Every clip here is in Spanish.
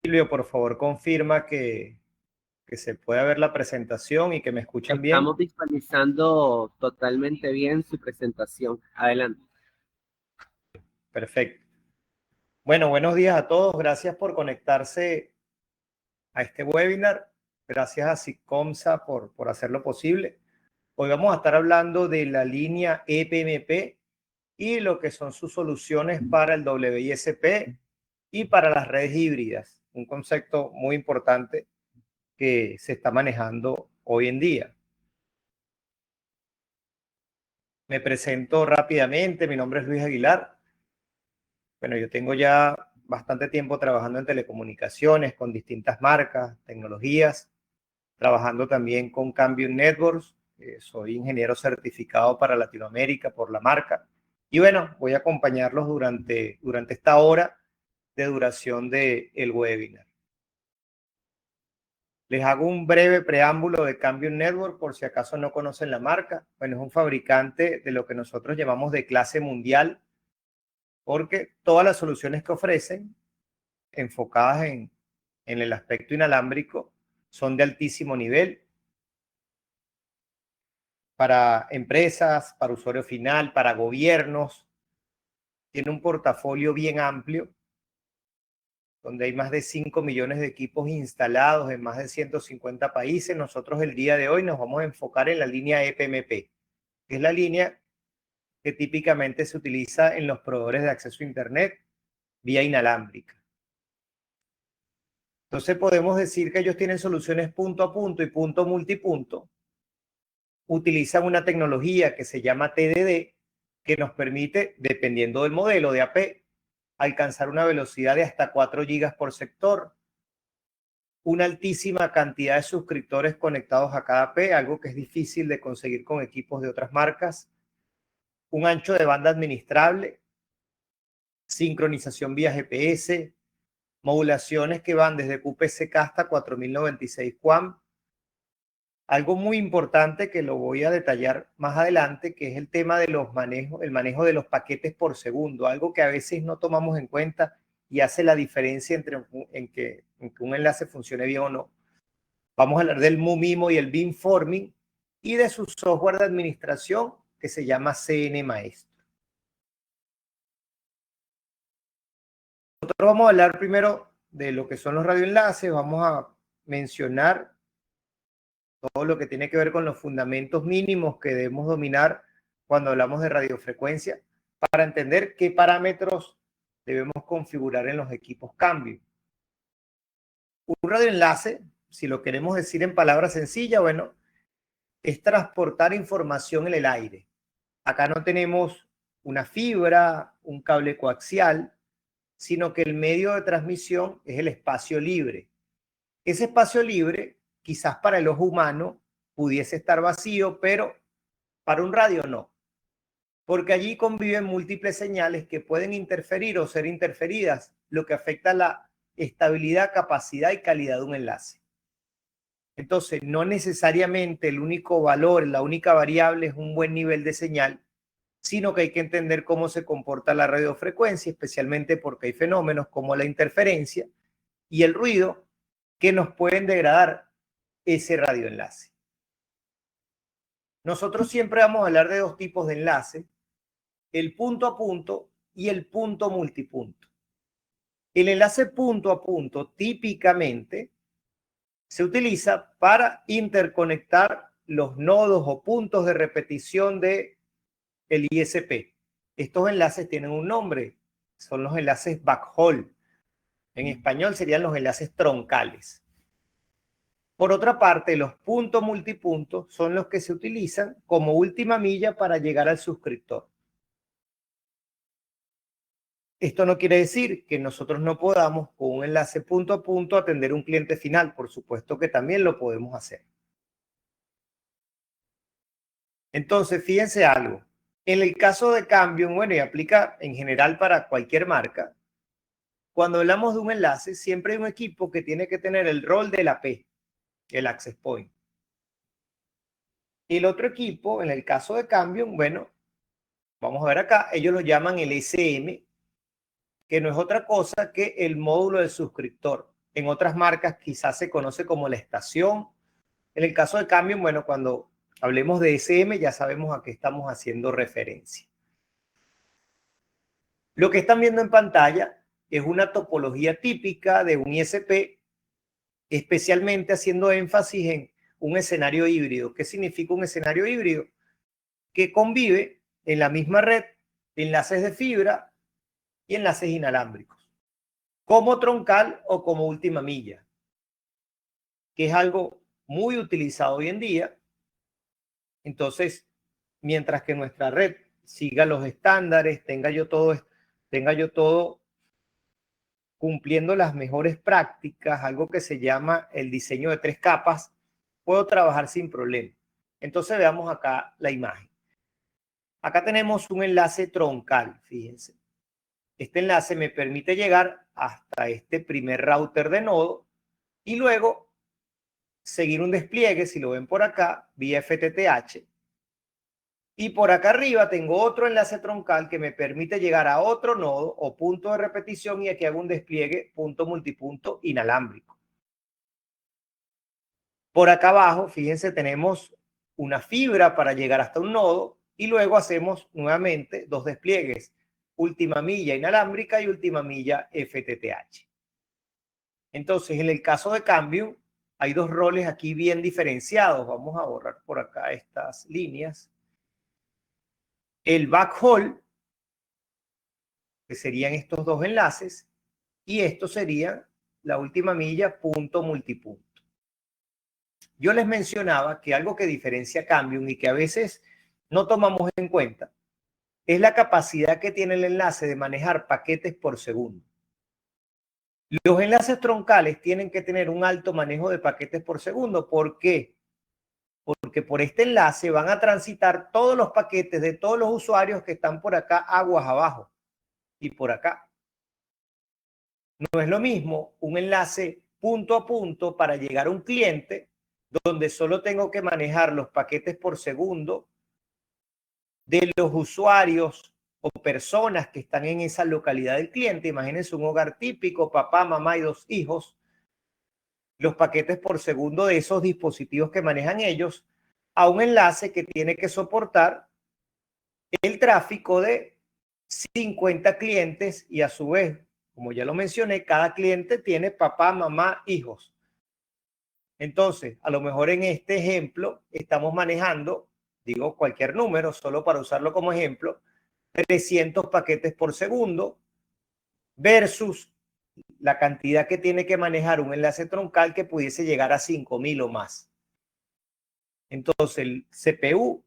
Silvio, por favor, confirma que se pueda ver la presentación y que me escuchan bien. Estamos visualizando totalmente bien su presentación. Adelante. Perfecto. Bueno, buenos días a todos. Gracias por conectarse a este webinar. Gracias a Sitcomsa por hacerlo posible. Hoy vamos a estar hablando de la línea EPMP y lo que son sus soluciones para el WISP y para las redes híbridas. Un concepto muy importante que se está manejando hoy en día. Me presento rápidamente. Mi nombre es Luis Aguilar. Bueno, yo tengo ya bastante tiempo trabajando en telecomunicaciones con distintas marcas, tecnologías, trabajando también con Cambium Networks. Soy ingeniero certificado para Latinoamérica por la marca. Y bueno, voy a acompañarlos durante esta hora de duración del webinar. Les hago un breve preámbulo de Cambium Network por si acaso no conocen la marca. Bueno, es un fabricante de lo que nosotros llamamos de clase mundial, porque todas las soluciones que ofrecen enfocadas en el aspecto inalámbrico son de altísimo nivel para empresas, para usuario final, para gobiernos. Tiene un portafolio bien amplio, donde hay más de 5 millones de equipos instalados en más de 150 países. Nosotros el día de hoy nos vamos a enfocar en la línea EPMP, que es la línea que típicamente se utiliza en los proveedores de acceso a Internet vía inalámbrica. Entonces podemos decir que ellos tienen soluciones punto a punto y punto multipunto. Utilizan una tecnología que se llama TDD, que nos permite, dependiendo del modelo de AP, alcanzar una velocidad de hasta 4 gigas por sector, una altísima cantidad de suscriptores conectados a cada AP, algo que es difícil de conseguir con equipos de otras marcas, un ancho de banda administrable, sincronización vía GPS, modulaciones que van desde QPSK hasta 4096 QAM. Algo muy importante que lo voy a detallar más adelante, que es el tema de el manejo de los paquetes por segundo, algo que a veces no tomamos en cuenta y hace la diferencia en que un enlace funcione bien o no. Vamos a hablar del MUMIMO y el beamforming y de su software de administración que se llama CN Maestro. Nosotros vamos a hablar primero de lo que son los radioenlaces, vamos a mencionar todo lo que tiene que ver con los fundamentos mínimos que debemos dominar cuando hablamos de radiofrecuencia para entender qué parámetros debemos configurar en los equipos cambio. Un radioenlace, si lo queremos decir en palabras sencillas, bueno, es transportar información en el aire. Acá no tenemos una fibra, un cable coaxial, sino que el medio de transmisión es el espacio libre. Ese espacio libre, quizás para el ojo humano, pudiese estar vacío, pero para un radio no, porque allí conviven múltiples señales que pueden interferir o ser interferidas, lo que afecta la estabilidad, capacidad y calidad de un enlace. Entonces, no necesariamente el único valor, la única variable es un buen nivel de señal, sino que hay que entender cómo se comporta la radiofrecuencia, especialmente porque hay fenómenos como la interferencia y el ruido que nos pueden degradar ese radioenlace. Nosotros siempre vamos a hablar de dos tipos de enlace, el punto a punto y el punto multipunto. El enlace punto a punto típicamente se utiliza para interconectar los nodos o puntos de repetición del ISP. Estos enlaces tienen un nombre, son los enlaces backhaul. En español serían los enlaces troncales. Por otra parte, los puntos multipuntos son los que se utilizan como última milla para llegar al suscriptor. Esto no quiere decir que nosotros no podamos con un enlace punto a punto atender un cliente final. Por supuesto que también lo podemos hacer. Entonces, fíjense algo. En el caso de Cambium, bueno, y aplica en general para cualquier marca, cuando hablamos de un enlace, siempre hay un equipo que tiene que tener el rol del AP, el Access Point. Y el otro equipo, en el caso de Cambium, bueno, vamos a ver acá, ellos lo llaman el SM, que no es otra cosa que el módulo del suscriptor. En otras marcas quizás se conoce como la estación. En el caso de Cambium, bueno, cuando hablemos de SM ya sabemos a qué estamos haciendo referencia. Lo que están viendo en pantalla es una topología típica de un ISP, especialmente haciendo énfasis en un escenario híbrido. ¿Qué significa un escenario híbrido? Que convive en la misma red enlaces de fibra y enlaces inalámbricos, como troncal o como última milla, que es algo muy utilizado hoy en día. Entonces, mientras que nuestra red siga los estándares, tenga yo todo cumpliendo las mejores prácticas, algo que se llama el diseño de 3 capas, puedo trabajar sin problema. Entonces veamos acá la imagen. Acá tenemos un enlace troncal, fíjense. Este enlace me permite llegar hasta este primer router de nodo y luego seguir un despliegue, si lo ven por acá, vía FTTH. Y por acá arriba tengo otro enlace troncal que me permite llegar a otro nodo o punto de repetición y aquí hago un despliegue punto multipunto inalámbrico. Por acá abajo, fíjense, tenemos una fibra para llegar hasta un nodo y luego hacemos nuevamente 2 despliegues, última milla inalámbrica y última milla FTTH. Entonces, en el caso de Cambium, hay 2 roles aquí bien diferenciados. Vamos a borrar por acá estas líneas. El backhaul, que serían estos 2 enlaces, y esto sería la última milla punto multipunto. Yo les mencionaba que algo que diferencia Cambium y que a veces no tomamos en cuenta es la capacidad que tiene el enlace de manejar paquetes por segundo. Los enlaces troncales tienen que tener un alto manejo de paquetes por segundo. ¿Por qué? Porque por este enlace van a transitar todos los paquetes de todos los usuarios que están por acá aguas abajo y por acá. No es lo mismo un enlace punto a punto para llegar a un cliente donde solo tengo que manejar los paquetes por segundo de los usuarios o personas que están en esa localidad del cliente. Imagínense un hogar típico, papá, mamá y 2 hijos. Los paquetes por segundo de esos dispositivos que manejan ellos a un enlace que tiene que soportar el tráfico de 50 clientes y a su vez, como ya lo mencioné, cada cliente tiene papá, mamá, hijos. Entonces, a lo mejor en este ejemplo estamos manejando, digo cualquier número, solo para usarlo como ejemplo, 300 paquetes por segundo versus la cantidad que tiene que manejar un enlace troncal que pudiese llegar a 5.000 o más. Entonces, el CPU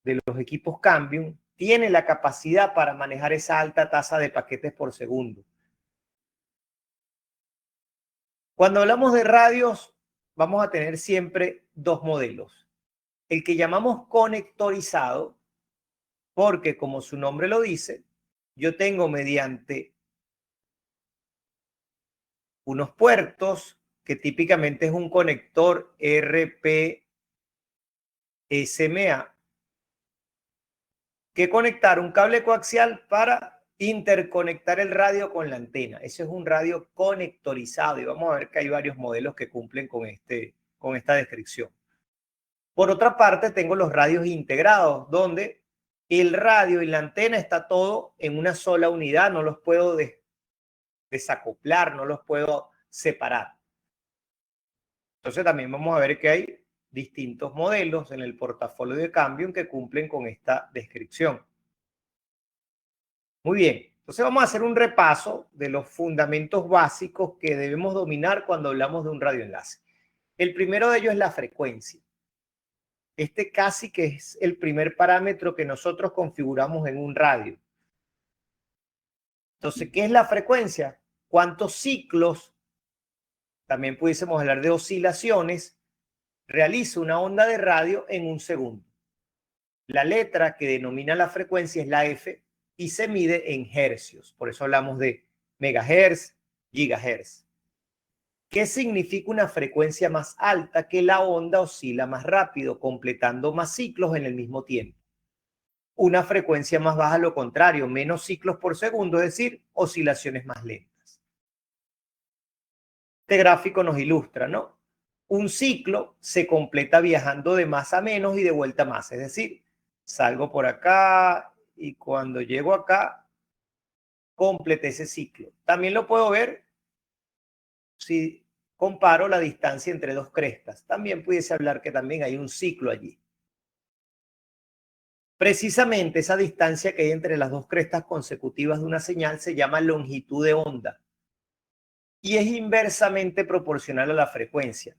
de los equipos Cambium tiene la capacidad para manejar esa alta tasa de paquetes por segundo. Cuando hablamos de radios, vamos a tener siempre 2 modelos. El que llamamos conectorizado, porque como su nombre lo dice, yo tengo mediante unos puertos, que típicamente es un conector RP-SMA, que conectar un cable coaxial para interconectar el radio con la antena. Ese es un radio conectorizado y vamos a ver que hay varios modelos que cumplen con esta descripción. Por otra parte, tengo los radios integrados, donde el radio y la antena está todo en una sola unidad, no los puedo desacoplar, no los puedo separar. Entonces también vamos a ver que hay distintos modelos en el portafolio de Cambium que cumplen con esta descripción. Muy bien, entonces vamos a hacer un repaso de los fundamentos básicos que debemos dominar cuando hablamos de un radioenlace. El primero de ellos es la frecuencia. Este casi que es el primer parámetro que nosotros configuramos en un radio. Entonces, ¿qué es la frecuencia? ¿Cuántos ciclos? También pudiésemos hablar de oscilaciones. Realiza una onda de radio en un segundo. La letra que denomina la frecuencia es la F y se mide en hercios. Por eso hablamos de megahertz, gigahertz. ¿Qué significa una frecuencia más alta? Que la onda oscila más rápido, completando más ciclos en el mismo tiempo. Una frecuencia más baja, lo contrario, menos ciclos por segundo, es decir, oscilaciones más lentas. Este gráfico nos ilustra, ¿no? Un ciclo se completa viajando de más a menos y de vuelta a más. Es decir, salgo por acá y cuando llego acá, completé ese ciclo. También lo puedo ver si comparo la distancia entre dos crestas. También pudiese hablar que también hay un ciclo allí. Precisamente esa distancia que hay entre las dos crestas consecutivas de una señal se llama longitud de onda y es inversamente proporcional a la frecuencia.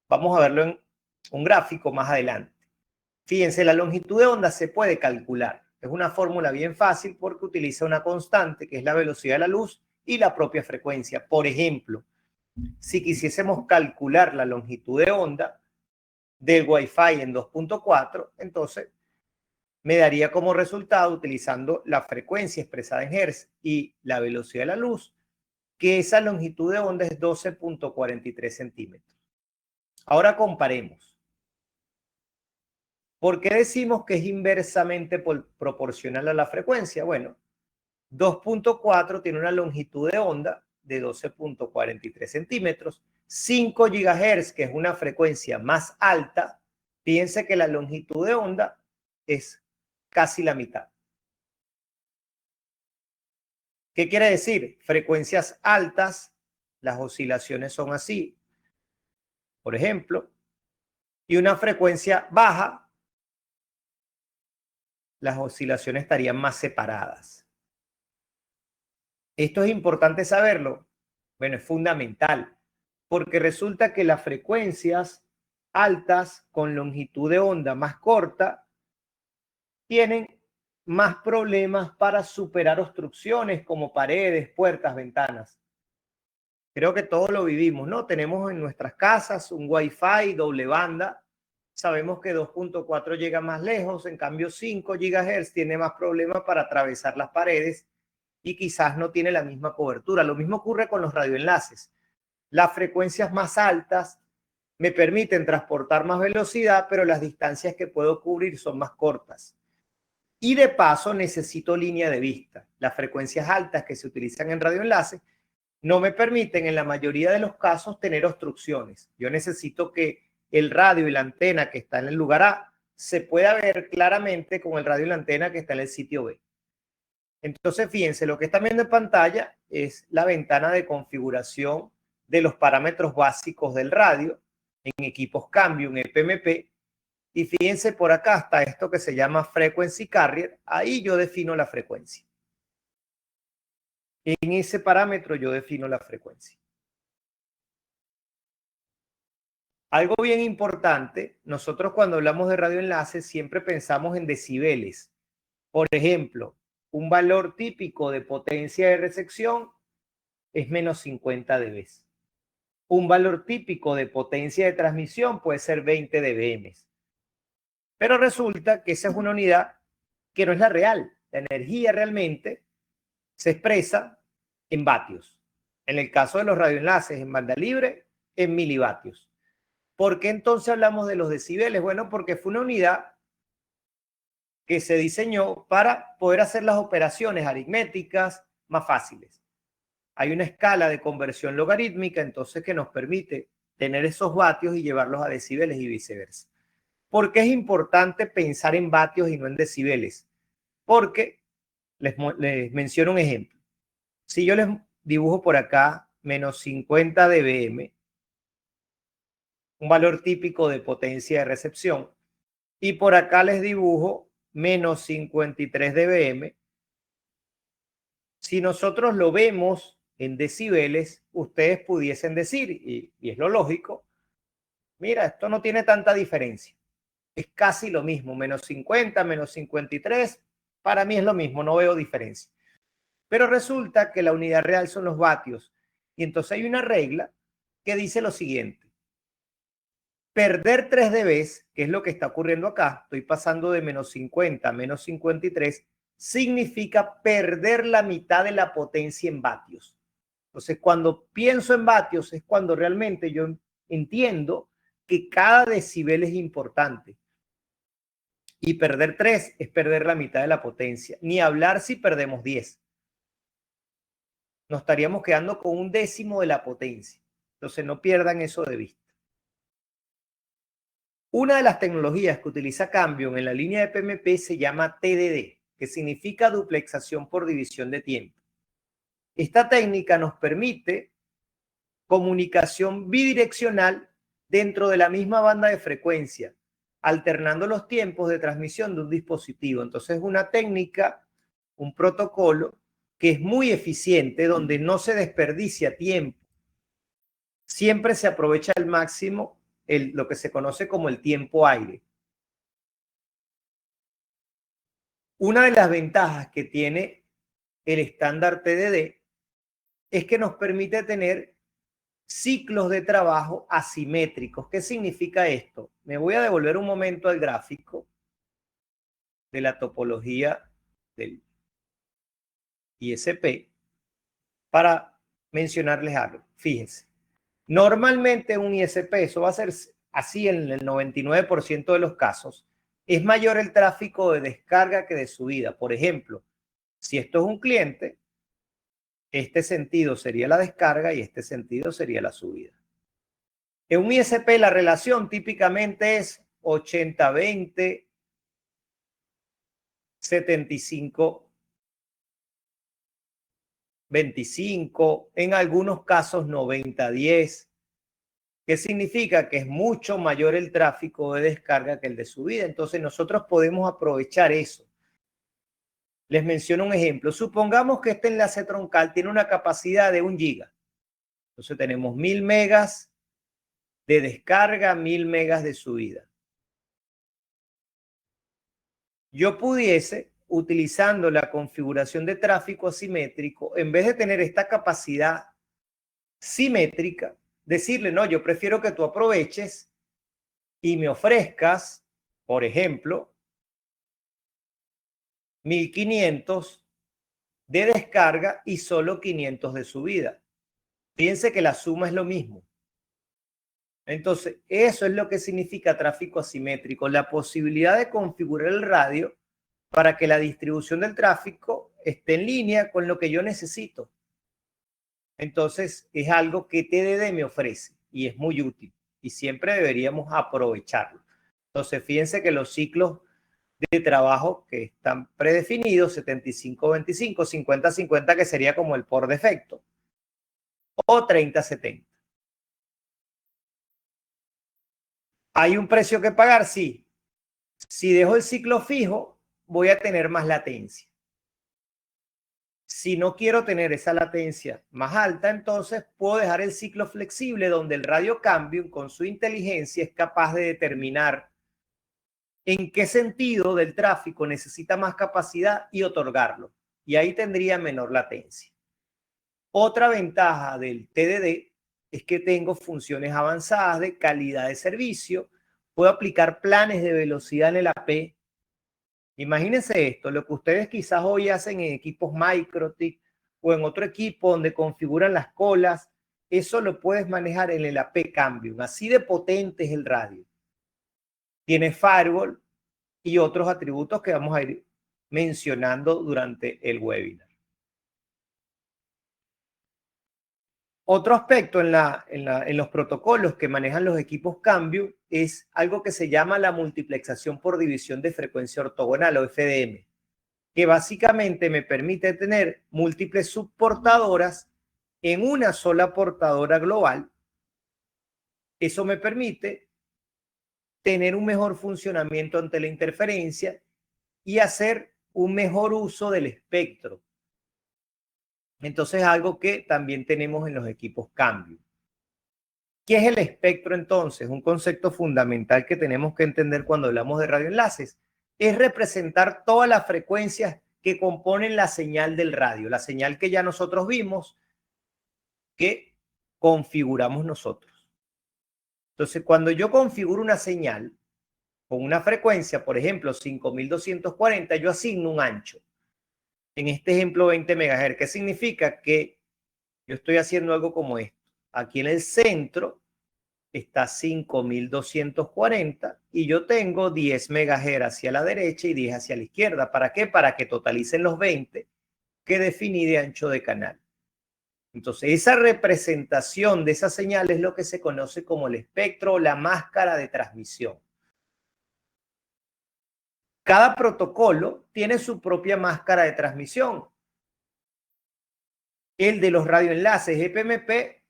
Vamos a verlo en un gráfico más adelante. Fíjense, la longitud de onda se puede calcular. Es una fórmula bien fácil porque utiliza una constante que es la velocidad de la luz y la propia frecuencia. Por ejemplo, si quisiésemos calcular la longitud de onda del Wi-Fi en 2.4, entonces me daría como resultado, utilizando la frecuencia expresada en Hz y la velocidad de la luz, que esa longitud de onda es 12.43 centímetros. Ahora comparemos. ¿Por qué decimos que es inversamente proporcional a la frecuencia? Bueno, 2.4 tiene una longitud de onda de 12.43 centímetros. 5 GHz, que es una frecuencia más alta, piense que la longitud de onda es casi la mitad. ¿Qué quiere decir? Frecuencias altas, las oscilaciones son así, por ejemplo, y una frecuencia baja, las oscilaciones estarían más separadas. Esto es importante saberlo. Bueno, es fundamental, porque resulta que las frecuencias altas con longitud de onda más corta tienen más problemas para superar obstrucciones como paredes, puertas, ventanas. Creo que todos lo vivimos, ¿no? Tenemos en nuestras casas un Wi-Fi doble banda. Sabemos que 2.4 llega más lejos, en cambio 5 GHz tiene más problemas para atravesar las paredes y quizás no tiene la misma cobertura. Lo mismo ocurre con los radioenlaces. Las frecuencias más altas me permiten transportar más velocidad, pero las distancias que puedo cubrir son más cortas. Y de paso necesito línea de vista. Las frecuencias altas que se utilizan en radioenlaces no me permiten en la mayoría de los casos tener obstrucciones. Yo necesito que el radio y la antena que está en el lugar A se pueda ver claramente con el radio y la antena que está en el sitio B. Entonces, fíjense, lo que están viendo en pantalla es la ventana de configuración de los parámetros básicos del radio en equipos Cambium, EPMP. Y fíjense por acá está esto que se llama Frequency Carrier. Ahí yo defino la frecuencia. En ese parámetro yo defino la frecuencia. Algo bien importante, nosotros cuando hablamos de radioenlaces siempre pensamos en decibeles. Por ejemplo, un valor típico de potencia de recepción es menos 50 dB. Un valor típico de potencia de transmisión puede ser 20 dBm. Pero resulta que esa es una unidad que no es la real. La energía realmente se expresa en vatios. En el caso de los radioenlaces en banda libre, en milivatios. ¿Por qué entonces hablamos de los decibeles? Bueno, porque fue una unidad que se diseñó para poder hacer las operaciones aritméticas más fáciles. Hay una escala de conversión logarítmica, entonces, que nos permite tener esos vatios y llevarlos a decibeles y viceversa. ¿Por qué es importante pensar en vatios y no en decibeles? Porque les menciono un ejemplo. Si yo les dibujo por acá menos 50 dBm, un valor típico de potencia de recepción, y por acá les dibujo menos 53 dBm, si nosotros lo vemos en decibeles, ustedes pudiesen decir, y es lo lógico, mira, esto no tiene tanta diferencia. Es casi lo mismo, menos 50, menos 53, para mí es lo mismo, no veo diferencia. Pero resulta que la unidad real son los vatios. Y entonces hay una regla que dice lo siguiente. Perder 3 dB, que es lo que está ocurriendo acá, estoy pasando de menos 50 a menos 53, significa perder la mitad de la potencia en vatios. Entonces, cuando pienso en vatios es cuando realmente yo entiendo que cada decibel es importante. Y perder 3 es perder la mitad de la potencia. Ni hablar si perdemos 10. Nos estaríamos quedando con un décimo de la potencia. Entonces no pierdan eso de vista. Una de las tecnologías que utiliza Cambium en la línea de PMP se llama TDD, que significa duplexación por división de tiempo. Esta técnica nos permite comunicación bidireccional dentro de la misma banda de frecuencia, alternando los tiempos de transmisión de un dispositivo. Entonces es una técnica, un protocolo que es muy eficiente, donde no se desperdicia tiempo. Siempre se aprovecha al máximo lo que se conoce como el tiempo aire. Una de las ventajas que tiene el estándar TDD es que nos permite tener ciclos de trabajo asimétricos. ¿Qué significa esto? Me voy a devolver un momento al gráfico de la topología del ISP para mencionarles algo. Fíjense, normalmente un ISP, eso va a ser así en el 99% de los casos, es mayor el tráfico de descarga que de subida. Por ejemplo, si esto es un cliente, este sentido sería la descarga y este sentido sería la subida. En un ISP la relación típicamente es 80-20, 75-25, en algunos casos 90-10. ¿Qué significa? Que es mucho mayor el tráfico de descarga que el de subida. Entonces nosotros podemos aprovechar eso. Les menciono un ejemplo. Supongamos que este enlace troncal tiene una capacidad de 1 giga. Entonces tenemos 1000 megas de descarga, 1000 megas de subida. Yo pudiese, utilizando la configuración de tráfico asimétrico, en vez de tener esta capacidad simétrica, decirle, no, yo prefiero que tú aproveches y me ofrezcas, por ejemplo, 1500 de descarga y solo 500 de subida. Fíjense que la suma es lo mismo. Entonces, eso es lo que significa tráfico asimétrico, la posibilidad de configurar el radio para que la distribución del tráfico esté en línea con lo que yo necesito. Entonces, es algo que TDD me ofrece y es muy útil y siempre deberíamos aprovecharlo. Entonces, fíjense que los ciclos de trabajo que están predefinidos, 75-25, 50-50, que sería como el por defecto, o 30-70. ¿Hay un precio que pagar? Sí. Si dejo el ciclo fijo, voy a tener más latencia. Si no quiero tener esa latencia más alta, entonces puedo dejar el ciclo flexible, donde el radio Cambium con su inteligencia es capaz de determinar en qué sentido del tráfico necesita más capacidad y otorgarlo. Y ahí tendría menor latencia. Otra ventaja del TDD es que tengo funciones avanzadas de calidad de servicio. Puedo aplicar planes de velocidad en el AP. Imagínense esto, lo que ustedes quizás hoy hacen en equipos MikroTik o en otro equipo donde configuran las colas, eso lo puedes manejar en el AP Cambium. Así de potente es el radio. Tiene firewall y otros atributos que vamos a ir mencionando durante el webinar. Otro aspecto en los protocolos que manejan los equipos Cambium es algo que se llama la multiplexación por división de frecuencia ortogonal o FDM, que básicamente me permite tener múltiples subportadoras en una sola portadora global. Eso me permite tener un mejor funcionamiento ante la interferencia y hacer un mejor uso del espectro. Entonces, algo que también tenemos en los equipos Cambium. ¿Qué es el espectro entonces? Un concepto fundamental que tenemos que entender cuando hablamos de radioenlaces. Es representar todas las frecuencias que componen la señal del radio, la señal que ya nosotros vimos, que configuramos nosotros. Entonces, cuando yo configuro una señal con una frecuencia, por ejemplo, 5240, yo asigno un ancho. En este ejemplo, 20 MHz. ¿Qué significa? Que yo estoy haciendo algo como esto. Aquí en el centro está 5240 y yo tengo 10 MHz hacia la derecha y 10 hacia la izquierda. ¿Para qué? Para que totalicen los 20 que definí de ancho de canal. Entonces, esa representación de esa señal es lo que se conoce como el espectro o la máscara de transmisión. Cada protocolo tiene su propia máscara de transmisión. El de los radioenlaces EPMP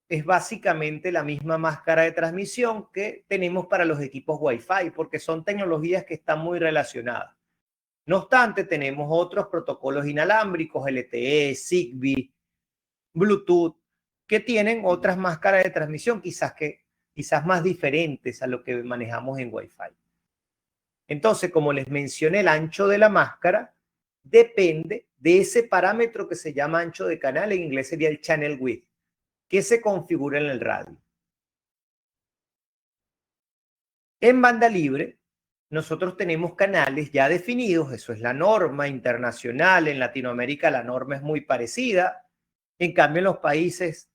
es básicamente la misma máscara de transmisión que tenemos para los equipos Wi-Fi, porque son tecnologías que están muy relacionadas. No obstante, tenemos otros protocolos inalámbricos, LTE, Zigbee, Bluetooth, que tienen otras máscaras de transmisión, quizás más diferentes a lo que manejamos en Wi-Fi. Entonces, como les mencioné, el ancho de la máscara depende de ese parámetro que se llama ancho de canal, en inglés sería el channel width, que se configura en el radio. En banda libre, nosotros tenemos canales ya definidos, eso es la norma internacional, en Latinoamérica la norma es muy parecida, en cambio en los países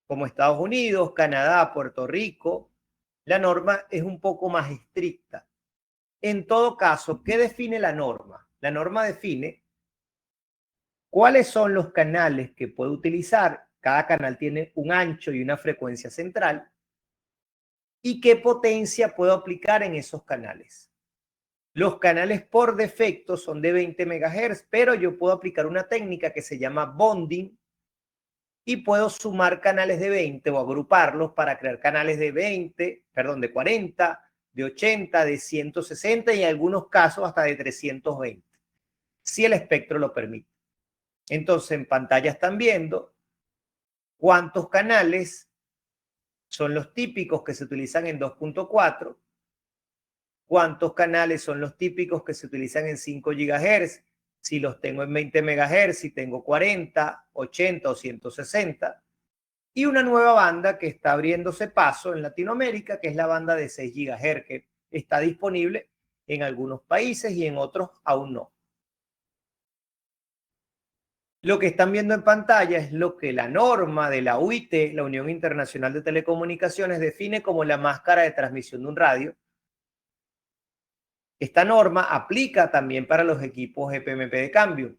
como Estados Unidos, Canadá, Puerto Rico, la norma es un poco más estricta. En todo caso, ¿qué define la norma? La norma define cuáles son los canales que puede utilizar. Cada canal tiene un ancho y una frecuencia central. ¿Y qué potencia puedo aplicar en esos canales? Los canales por defecto son de 20 MHz, pero yo puedo aplicar una técnica que se llama bonding y puedo sumar canales de 20 o agruparlos para crear canales de 20, perdón, de 40, de 80, de 160 y en algunos casos hasta de 320, si el espectro lo permite. Entonces, en pantalla están viendo cuántos canales son los típicos que se utilizan en 2.4, cuántos canales son los típicos que se utilizan en 5 GHz, si los tengo en 20 MHz, si tengo 40, 80 o 160, y una nueva banda que está abriéndose paso en Latinoamérica, que es la banda de 6 GHz, que está disponible en algunos países y en otros aún no. Lo que están viendo en pantalla es lo que la norma de la UIT, la Unión Internacional de Telecomunicaciones, define como la máscara de transmisión de un radio. Esta norma aplica también para los equipos EPMP de cambio.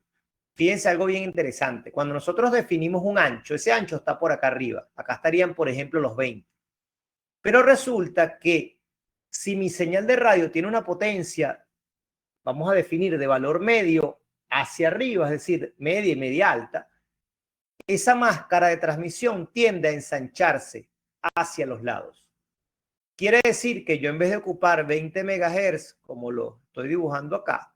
Fíjense algo bien interesante. Cuando nosotros definimos un ancho, ese ancho está por acá arriba. Acá estarían, por ejemplo, los 20. Pero resulta que si mi señal de radio tiene una potencia, vamos a definir de valor medio hacia arriba, es decir, media y media alta, esa máscara de transmisión tiende a ensancharse hacia los lados. Quiere decir que yo en vez de ocupar 20 MHz, como lo estoy dibujando acá,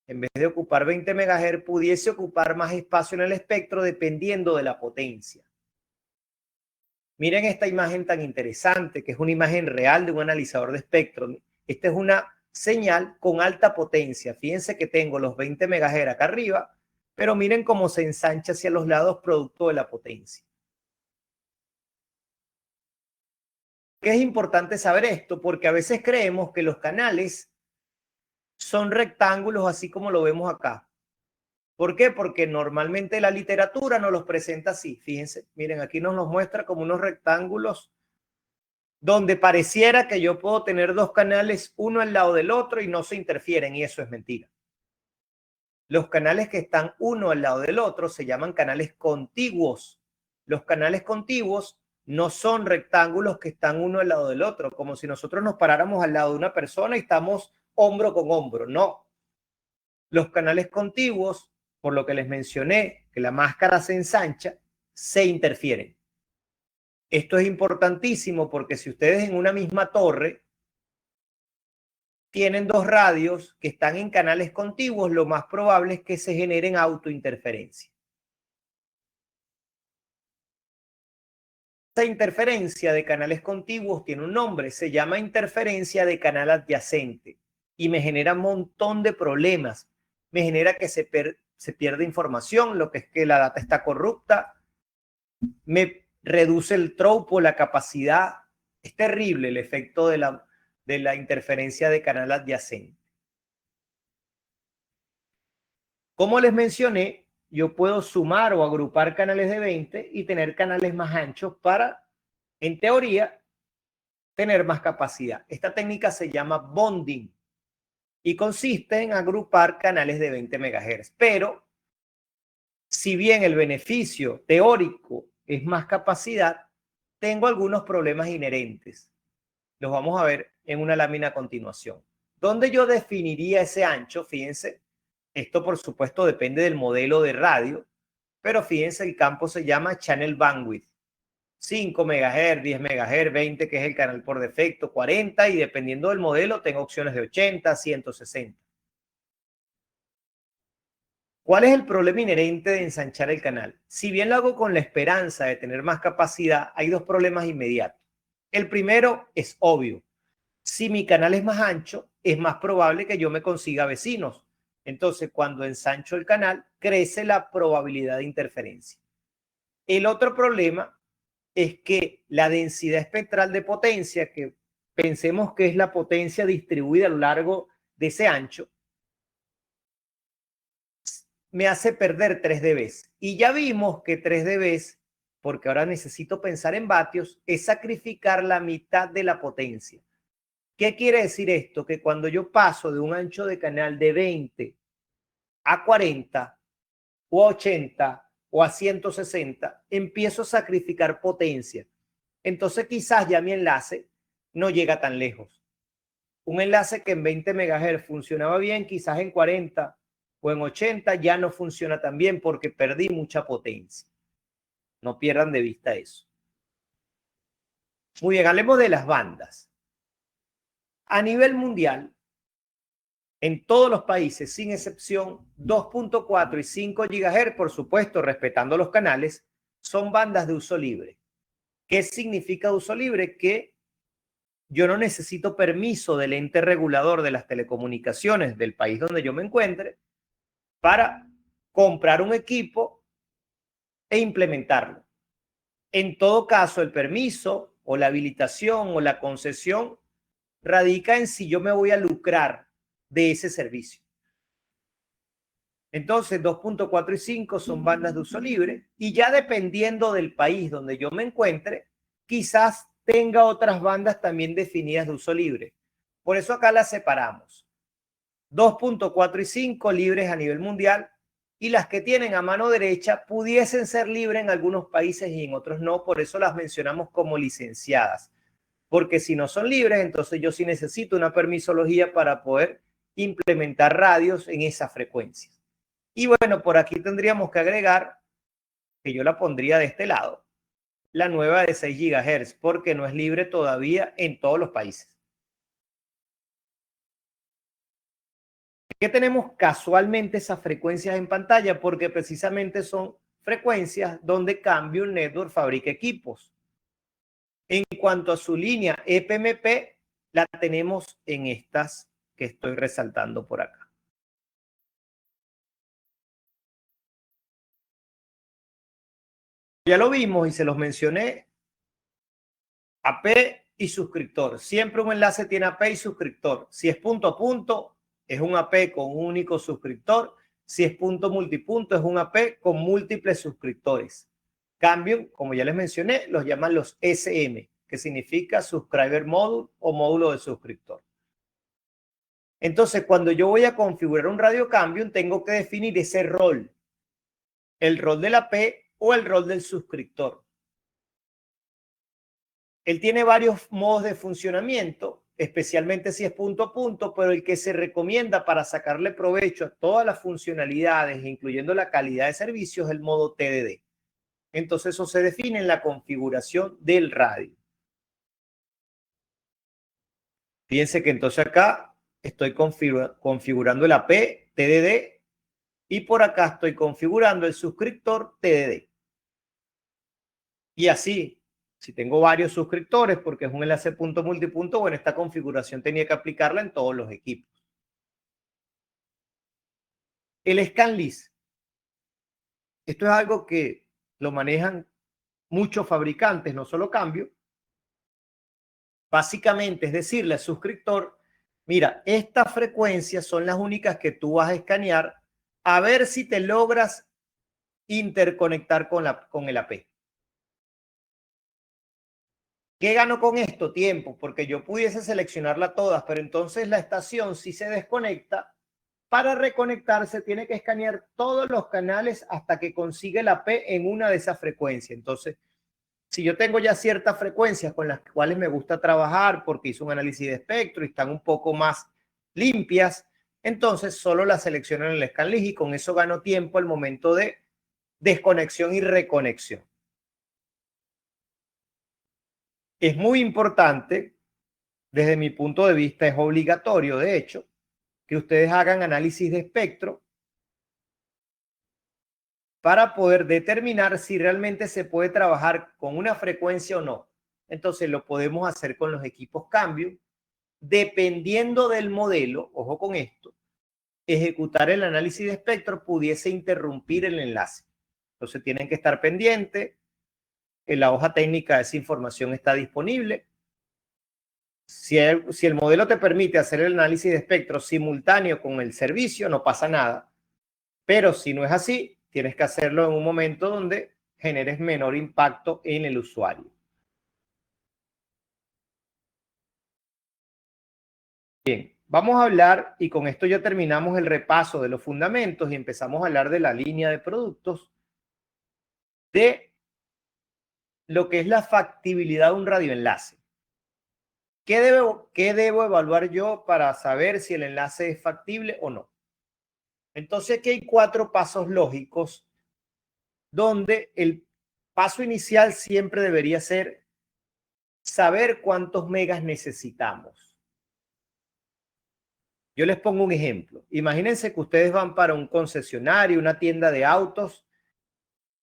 en vez de ocupar 20 MHz, pudiese ocupar más espacio en el espectro dependiendo de la potencia. Miren esta imagen tan interesante, que es una imagen real de un analizador de espectro. Esta es una señal con alta potencia. Fíjense que tengo los 20 MHz acá arriba, pero miren cómo se ensancha hacia los lados producto de la potencia. ¿Qué es importante saber esto? Porque a veces creemos que los canales son rectángulos así como lo vemos acá. ¿Por qué? Porque normalmente la literatura nos los presenta así. Fíjense, miren, aquí nos los muestra como unos rectángulos donde pareciera que yo puedo tener dos canales uno al lado del otro y no se interfieren, y eso es mentira. Los canales que están uno al lado del otro se llaman canales contiguos. Los canales contiguos no son rectángulos que están uno al lado del otro, como si nosotros nos paráramos al lado de una persona y estamos hombro con hombro. No. Los canales contiguos, por lo que les mencioné, que la máscara se ensancha, se interfieren. Esto es importantísimo porque si ustedes en una misma torre tienen dos radios que están en canales contiguos, lo más probable es que se generen autointerferencia. Esta interferencia de canales contiguos tiene un nombre, se llama interferencia de canal adyacente y me genera un montón de problemas. Me genera que se pierde información, lo que es que la data está corrupta, me reduce el throughput, la capacidad. Es terrible el efecto de la interferencia de canal adyacente. Como les mencioné, yo puedo sumar o agrupar canales de 20 y tener canales más anchos para, en teoría, tener más capacidad. Esta técnica se llama bonding y consiste en agrupar canales de 20 MHz. Pero Si bien el beneficio teórico es más capacidad, tengo algunos problemas inherentes. Los vamos a ver en una lámina a continuación. ¿Dónde yo definiría ese ancho? Fíjense, esto por supuesto depende del modelo de radio, pero fíjense, el campo se llama Channel Bandwidth. 5 MHz, 10 MHz, 20, que es el canal por defecto, 40, y dependiendo del modelo tengo opciones de 80, 160. ¿Cuál es el problema inherente de ensanchar el canal? Si bien lo hago con la esperanza de tener más capacidad, hay dos problemas inmediatos. El primero es obvio. Si mi canal es más ancho, es más probable que yo me consiga vecinos. Entonces, cuando ensancho el canal, crece la probabilidad de interferencia. El otro problema es que la densidad espectral de potencia, que pensemos que es la potencia distribuida a lo largo de ese ancho, me hace perder 3 dB. Y ya vimos que 3 dB, porque ahora necesito pensar en vatios, es sacrificar la mitad de la potencia. ¿Qué quiere decir esto? Que cuando yo paso de un ancho de canal de 20 a 40 o a 80 o a 160, empiezo a sacrificar potencia. Entonces quizás ya mi enlace no llega tan lejos. Un enlace que en 20 MHz funcionaba bien, quizás en 40 o en 80 ya no funciona tan bien porque perdí mucha potencia. No pierdan de vista eso. Muy bien, hablemos de las bandas. A nivel mundial, en todos los países, sin excepción, 2.4 y 5 GHz, por supuesto, respetando los canales, son bandas de uso libre. ¿Qué significa uso libre? Que yo no necesito permiso del ente regulador de las telecomunicaciones del país donde yo me encuentre para comprar un equipo e implementarlo. En todo caso, el permiso o la habilitación o la concesión radica en si yo me voy a lucrar de ese servicio. Entonces, 2.4 y 5 son bandas de uso libre y ya dependiendo del país donde yo me encuentre, quizás tenga otras bandas también definidas de uso libre. Por eso acá las separamos. 2.4 y 5 libres a nivel mundial, y las que tienen a mano derecha pudiesen ser libres en algunos países y en otros no, por eso las mencionamos como licenciadas. Porque si no son libres, entonces yo sí necesito una permisología para poder implementar radios en esas frecuencias. Y bueno, por aquí tendríamos que agregar, que yo la pondría de este lado, la nueva de 6 GHz, porque no es libre todavía en todos los países. ¿Qué tenemos casualmente esas frecuencias en pantalla? Porque precisamente son frecuencias donde Cambium Network fabrica equipos. En cuanto a su línea EPMP, la tenemos en estas que estoy resaltando por acá. Ya lo vimos y se los mencioné. AP y suscriptor. Siempre un enlace tiene AP y suscriptor. Si es punto a punto, es un AP con un único suscriptor. Si es punto multipunto, es un AP con múltiples suscriptores. Cambium, como ya les mencioné, los llaman los SM, que significa Subscriber Module o módulo de suscriptor. Entonces, cuando yo voy a configurar un radio Cambium, tengo que definir ese rol. El rol del AP o el rol del suscriptor. Él tiene varios modos de funcionamiento, especialmente si es punto a punto, pero el que se recomienda para sacarle provecho a todas las funcionalidades, incluyendo la calidad de servicio, es el modo TDD. Entonces eso se define en la configuración del radio. Fíjense que entonces acá estoy configurando el AP TDD y por acá estoy configurando el suscriptor TDD. Y así, si tengo varios suscriptores, porque es un enlace punto multipunto, bueno, esta configuración tenía que aplicarla en todos los equipos. El scan list. Esto es algo que lo manejan muchos fabricantes, no solo Cambio. Básicamente es decirle al suscriptor, mira, estas frecuencias son las únicas que tú vas a escanear, a ver si te logras interconectar con el AP. ¿Qué gano con esto? Tiempo, porque yo pudiese seleccionarla todas, pero entonces la estación si se desconecta, Para reconectarse tiene que escanear todos los canales hasta que consigue la P en una de esas frecuencias. Entonces, si yo tengo ya ciertas frecuencias con las cuales me gusta trabajar porque hice un análisis de espectro y están un poco más limpias, entonces solo las selecciono en el ScanList y con eso gano tiempo al momento de desconexión y reconexión. Es muy importante, desde mi punto de vista, es obligatorio, de hecho, que ustedes hagan análisis de espectro para poder determinar si realmente se puede trabajar con una frecuencia o no. Entonces lo podemos hacer con los equipos cambio. Dependiendo del modelo, ojo con esto, ejecutar el análisis de espectro pudiese interrumpir el enlace. Entonces tienen que estar pendientes. En la hoja técnica esa información está disponible. Si el modelo te permite hacer el análisis de espectro simultáneo con el servicio, no pasa nada. Pero si no es así, tienes que hacerlo en un momento donde generes menor impacto en el usuario. Bien, vamos a hablar, y con esto ya terminamos el repaso de los fundamentos y empezamos a hablar de la línea de productos, de lo que es la factibilidad de un radioenlace. ¿Qué debo evaluar yo para saber si el enlace es factible o no? Entonces aquí hay 4 pasos lógicos donde el paso inicial siempre debería ser saber cuántos megas necesitamos. Yo les pongo un ejemplo. Imagínense que ustedes van para un concesionario, una tienda de autos,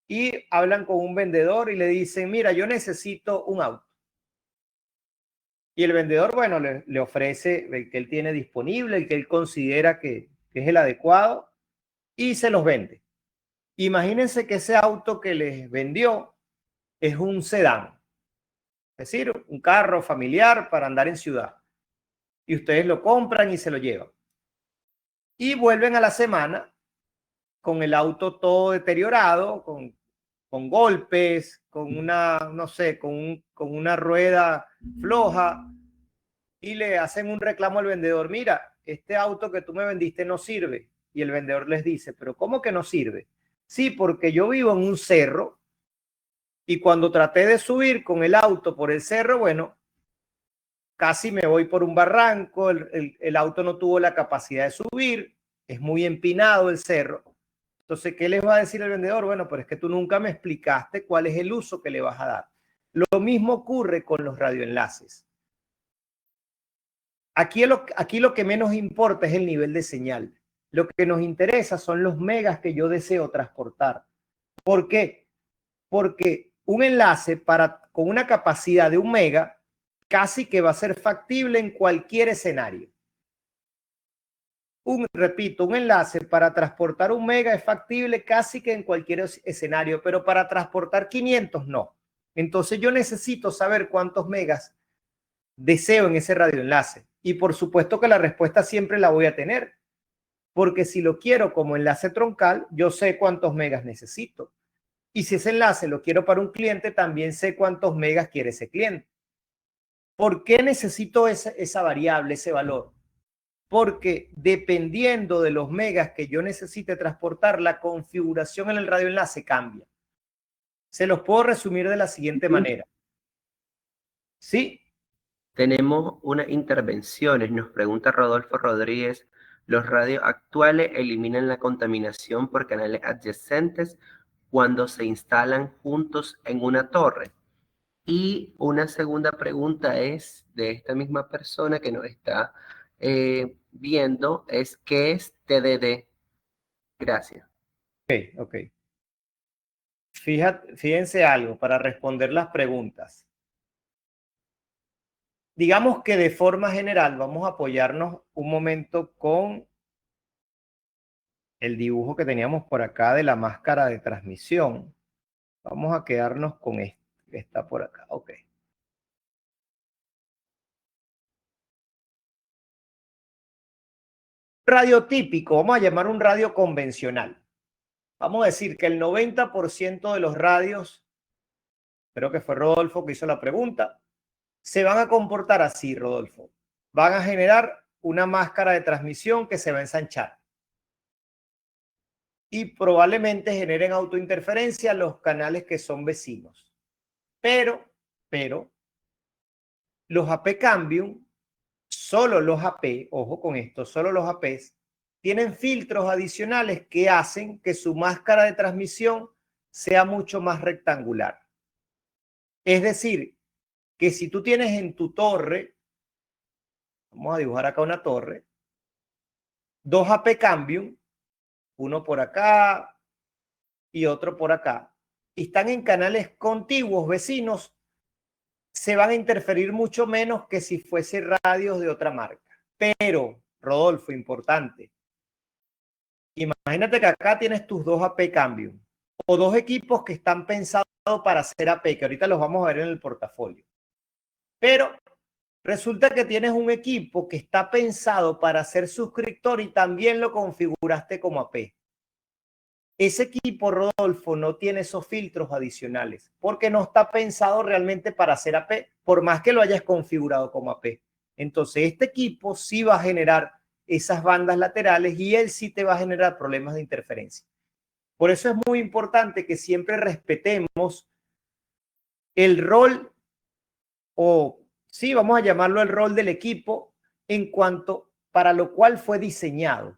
y hablan con un vendedor y le dicen, mira, yo necesito un auto. Y el vendedor, bueno, le ofrece el que él tiene disponible, el que él considera que es el adecuado, y se los vende. Imagínense que ese auto que les vendió es un sedán, es decir, un carro familiar para andar en ciudad. Y ustedes lo compran y se lo llevan. Y vuelven a la semana con el auto todo deteriorado, con golpes, con una, no sé, con una rueda floja, y le hacen un reclamo al vendedor. Mira, este auto que tú me vendiste no sirve. Y el vendedor les dice, pero ¿cómo que no sirve? Sí, porque yo vivo en un cerro y cuando traté de subir con el auto por el cerro, bueno, casi me voy por un barranco, el auto no tuvo la capacidad de subir, es muy empinado el cerro. Entonces, ¿qué les va a decir el vendedor? Bueno, pero es que tú nunca me explicaste cuál es el uso que le vas a dar. Lo mismo ocurre con los radioenlaces. Aquí lo que menos importa es el nivel de señal. Lo que nos interesa son los megas que yo deseo transportar. ¿Por qué? Porque un enlace con una capacidad de 1 mega casi que va a ser factible en cualquier escenario. Repito, un enlace para transportar 1 mega es factible casi que en cualquier escenario, pero para transportar 500 no. Entonces yo necesito saber cuántos megas deseo en ese radioenlace. Y por supuesto que la respuesta siempre la voy a tener, porque si lo quiero como enlace troncal, yo sé cuántos megas necesito. Y si ese enlace lo quiero para un cliente, también sé cuántos megas quiere ese cliente. ¿Por qué necesito esa variable, ese valor? Porque dependiendo de los megas que yo necesite transportar, la configuración en el radioenlace cambia. Se los puedo resumir de la siguiente manera. ¿Sí? Tenemos unas intervenciones, nos pregunta Rodolfo Rodríguez. ¿Los radios actuales eliminan la contaminación por canales adyacentes cuando se instalan juntos en una torre? Y una segunda pregunta es de esta misma persona que nos está viendo, es ¿qué es TDD? Gracias. Ok. Fíjense algo para responder las preguntas. Digamos que de forma general vamos a apoyarnos un momento con el dibujo que teníamos por acá de la máscara de transmisión. Vamos a quedarnos con este que está por acá. Ok. Radio típico, vamos a llamar un radio convencional. Vamos a decir que el 90% de los radios, creo que fue Rodolfo que hizo la pregunta, se van a comportar así, Rodolfo. Van a generar una máscara de transmisión que se va a ensanchar. y probablemente generen autointerferencia los canales que son vecinos. Pero los AP Cambium, solo los AP, ojo con esto, solo los APs, tienen filtros adicionales que hacen que su máscara de transmisión sea mucho más rectangular. Es decir, que si tú tienes en tu torre, vamos a dibujar acá una torre, dos AP Cambium, uno por acá y otro por acá, y están en canales contiguos vecinos, se van a interferir mucho menos que si fuese radios de otra marca. Pero, Rodolfo, importante, imagínate que acá tienes tus dos AP Cambium o dos equipos que están pensados para hacer AP, que ahorita los vamos a ver en el portafolio. Pero resulta que tienes un equipo que está pensado para ser suscriptor y también lo configuraste como AP. Ese equipo, Rodolfo, no tiene esos filtros adicionales porque no está pensado realmente para hacer AP, por más que lo hayas configurado como AP. Entonces, este equipo sí va a generar esas bandas laterales y él sí te va a generar problemas de interferencia. Por eso es muy importante que siempre respetemos el rol, o sí, vamos a llamarlo el rol del equipo en cuanto para lo cual fue diseñado.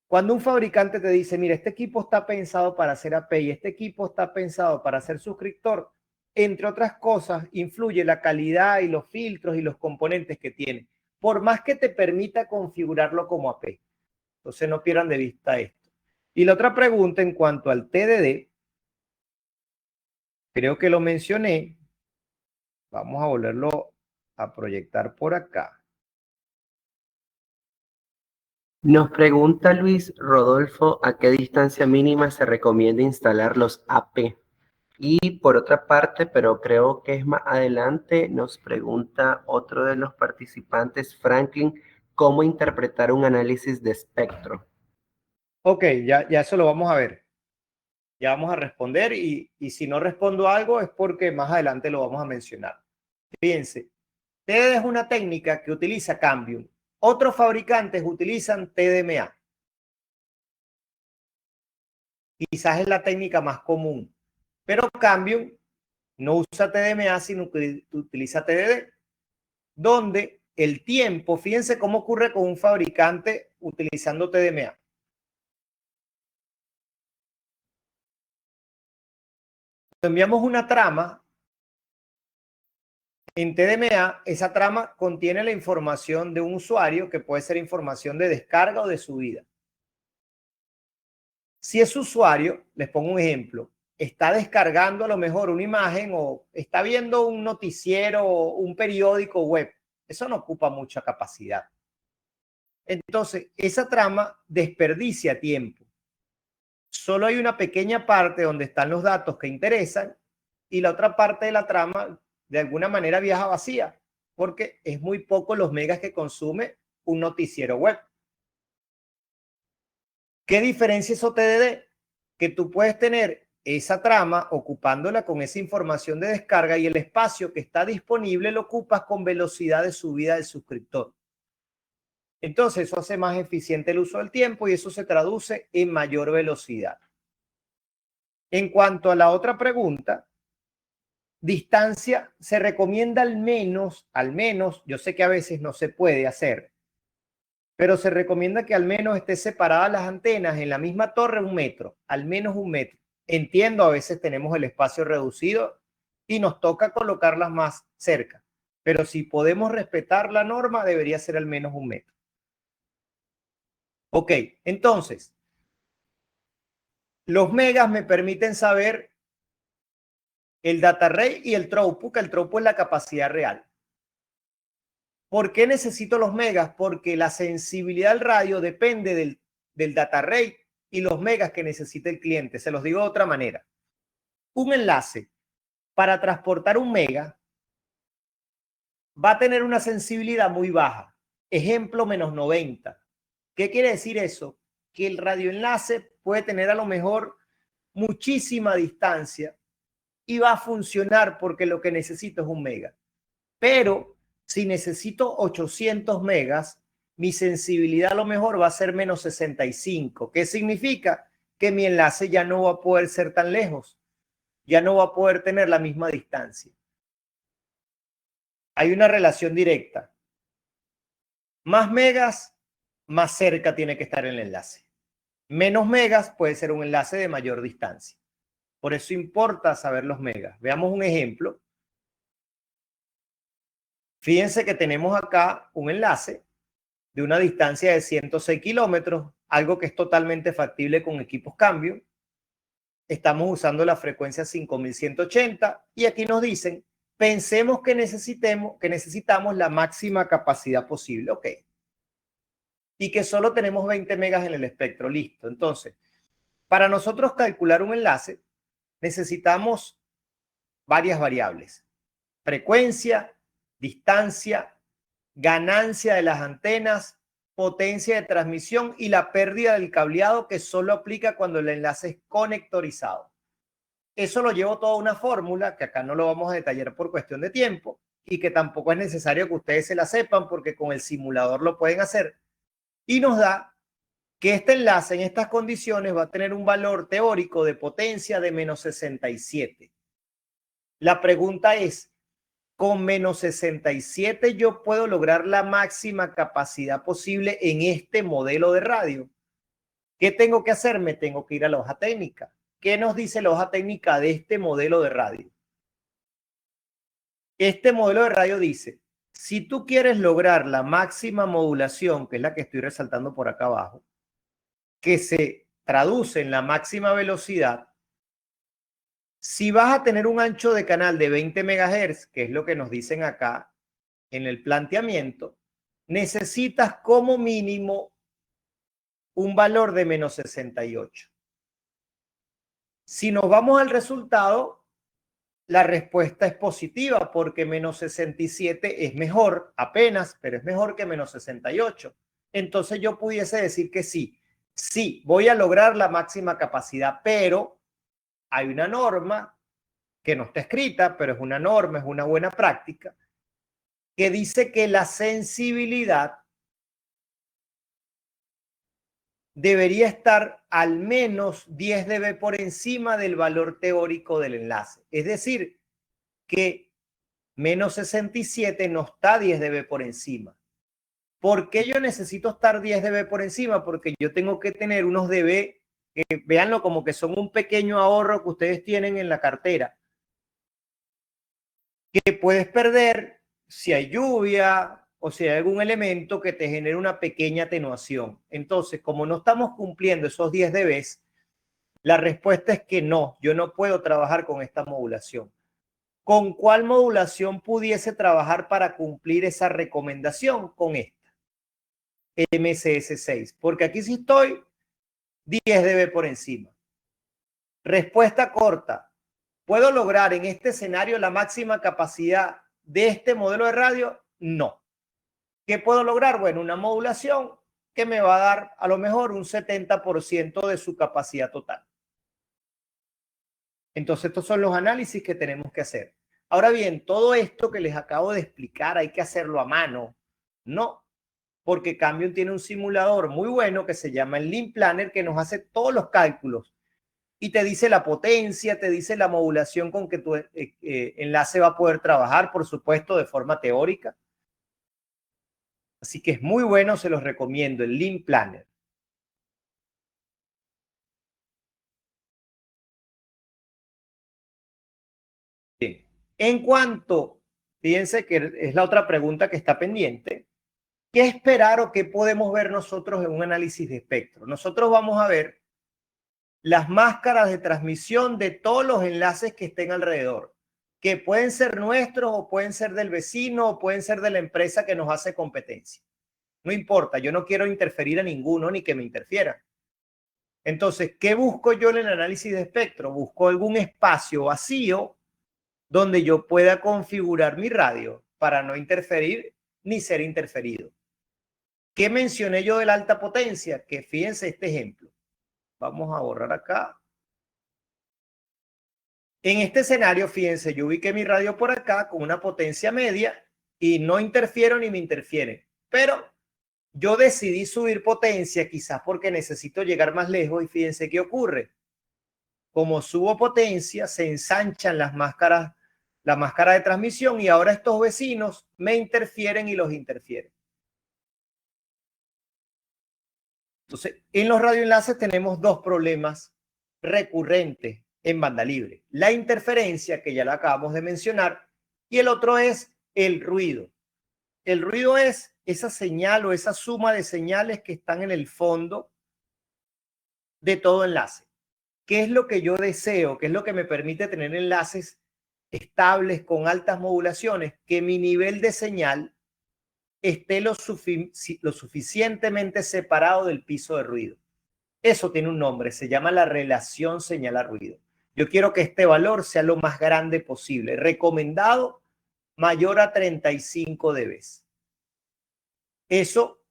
Cuando un fabricante te dice, mira, este equipo está pensado para hacer AP y este equipo está pensado para ser suscriptor, entre otras cosas, influye la calidad y los filtros y los componentes que tiene, por más que te permita configurarlo como AP. Entonces no pierdan de vista esto. Y la otra pregunta en cuanto al TDD, creo que lo mencioné. Vamos a volverlo a proyectar por acá. Nos pregunta Luis Rodolfo a qué distancia mínima se recomienda instalar los AP. Y por otra parte, pero creo que es más adelante, nos pregunta otro de los participantes, Franklin, cómo interpretar un análisis de espectro. Ok, ya eso lo vamos a ver. Ya vamos a responder y si no respondo algo es porque más adelante lo vamos a mencionar. Fíjense, TDD es una técnica que utiliza Cambium. Otros fabricantes utilizan TDMA. Quizás es la técnica más común, pero Cambium no usa TDMA, sino que utiliza TDD, donde el tiempo, fíjense cómo ocurre con un fabricante utilizando TDMA. Enviamos una trama en TDMA, esa trama contiene la información de un usuario que puede ser información de descarga o de subida. Si ese usuario, les pongo un ejemplo, está descargando a lo mejor una imagen o está viendo un noticiero o un periódico web, eso no ocupa mucha capacidad. Entonces, esa trama desperdicia tiempo. Solo hay una pequeña parte donde están los datos que interesan y la otra parte de la trama de alguna manera viaja vacía porque es muy poco los megas que consume un noticiero web. ¿Qué diferencia es OTDD? Que tú puedes tener esa trama ocupándola con esa información de descarga y el espacio que está disponible lo ocupas con velocidad de subida del suscriptor. Entonces eso hace más eficiente el uso del tiempo y eso se traduce en mayor velocidad. En cuanto a la otra pregunta, distancia se recomienda al menos, yo sé que a veces no se puede hacer, pero se recomienda que al menos esté separadas las antenas en la misma torre 1 metro, al menos 1 metro. Entiendo, a veces tenemos el espacio reducido y nos toca colocarlas más cerca, pero si podemos respetar la norma, debería ser al menos 1 metro. Ok, entonces, los megas me permiten saber el data rate y el throughput, que el throughput es la capacidad real. ¿Por qué necesito los megas? Porque la sensibilidad del radio depende del data rate y los megas que necesita el cliente. Se los digo de otra manera. Un enlace para transportar 1 mega va a tener una sensibilidad muy baja. Ejemplo, menos 90. ¿Qué quiere decir eso? Que el radioenlace puede tener a lo mejor muchísima distancia y va a funcionar porque lo que necesito es 1 mega. Pero si necesito 800 megas, mi sensibilidad a lo mejor va a ser menos 65. ¿Qué significa? Que mi enlace ya no va a poder ser tan lejos, ya no va a poder tener la misma distancia. Hay una relación directa. Más megas, más cerca tiene que estar el enlace. Menos megas puede ser un enlace de mayor distancia. Por eso importa saber los megas. Veamos un ejemplo. Fíjense que tenemos acá un enlace de una distancia de 106 kilómetros, algo que es totalmente factible con equipos cambio. Estamos usando la frecuencia 5180 y aquí nos dicen, pensemos que necesitamos la máxima capacidad posible. Ok. Y que solo tenemos 20 megas en el espectro. Listo. Entonces, para nosotros calcular un enlace, necesitamos varias variables. Frecuencia, distancia, ganancia de las antenas, potencia de transmisión y la pérdida del cableado, que solo aplica cuando el enlace es conectorizado. Eso lo llevo toda una fórmula que acá no lo vamos a detallar por cuestión de tiempo y que tampoco es necesario que ustedes se la sepan porque con el simulador lo pueden hacer. Y nos da que este enlace en estas condiciones va a tener un valor teórico de potencia de menos 67. La pregunta es, ¿con menos 67 yo puedo lograr la máxima capacidad posible en este modelo de radio? ¿Qué tengo que hacer? Me tengo que ir a la hoja técnica. ¿Qué nos dice la hoja técnica de este modelo de radio? Este modelo de radio dice, si tú quieres lograr la máxima modulación, que es la que estoy resaltando por acá abajo, que se traduce en la máxima velocidad, si vas a tener un ancho de canal de 20 MHz, que es lo que nos dicen acá en el planteamiento, necesitas como mínimo un valor de menos 68. Si nos vamos al resultado, la respuesta es positiva porque menos 67 es mejor, apenas, pero es mejor que menos 68. Entonces yo pudiese decir que sí, sí, voy a lograr la máxima capacidad, pero hay una norma que no está escrita, pero es una norma, es una buena práctica, que dice que la sensibilidad debería estar al menos 10 dB por encima del valor teórico del enlace. Es decir, que menos 67 no está 10 dB por encima. ¿Por qué yo necesito estar 10 dB por encima? Porque yo tengo que tener unos dB, que véanlo como que son un pequeño ahorro que ustedes tienen en la cartera, que puedes perder si hay lluvia o si hay algún elemento que te genere una pequeña atenuación. Entonces, como no estamos cumpliendo esos 10 dB, la respuesta es que no, yo no puedo trabajar con esta modulación. ¿Con cuál modulación pudiese trabajar para cumplir esa recomendación? Con esta, MCS6, porque aquí sí estoy 10 dB por encima. Respuesta corta. ¿Puedo lograr en este escenario la máxima capacidad de este modelo de radio? No. ¿Qué puedo lograr? Bueno, una modulación que me va a dar a lo mejor un 70% de su capacidad total. Entonces, estos son los análisis que tenemos que hacer. Ahora bien, todo esto que les acabo de explicar hay que hacerlo a mano. No, porque Cambium tiene un simulador muy bueno que se llama el Link Planner, que nos hace todos los cálculos y te dice la potencia, te dice la modulación con que tu enlace va a poder trabajar, por supuesto, de forma teórica. Así que es muy bueno, se los recomiendo, el Link Planner. Bien. En cuanto, fíjense que es la otra pregunta que está pendiente, ¿qué esperar o qué podemos ver nosotros en un análisis de espectro? Nosotros vamos a ver las máscaras de transmisión de todos los enlaces que estén alrededor, que pueden ser nuestros o pueden ser del vecino o pueden ser de la empresa que nos hace competencia. No importa, yo no quiero interferir a ninguno ni que me interfieran. Entonces, ¿qué busco yo en el análisis de espectro? Busco algún espacio vacío donde yo pueda configurar mi radio para no interferir ni ser interferido. ¿Qué mencioné yo de la alta potencia? Que fíjense este ejemplo. Vamos a borrar acá. En este escenario, fíjense, yo ubiqué mi radio por acá con una potencia media y no interfiero ni me interfiere. Pero Yo decidí subir potencia quizás porque necesito llegar más lejos y fíjense qué ocurre. Como subo potencia, se ensanchan las máscaras, la máscara de transmisión y ahora estos vecinos me interfieren y los interfieren. Entonces, en los radioenlaces tenemos dos problemas recurrentes en banda libre. La interferencia, que ya la acabamos de mencionar, y el otro es el ruido. El ruido es esa señal o esa suma de señales que están en el fondo de todo enlace. ¿Qué es lo que yo deseo? ¿Qué es lo que me permite tener enlaces estables con altas modulaciones? Que mi nivel de señal esté lo suficientemente separado del piso de ruido. Eso tiene un nombre, se llama la relación señal a ruido. Yo quiero que este valor sea lo más grande posible. Recomendado mayor a 35 dB. Eso,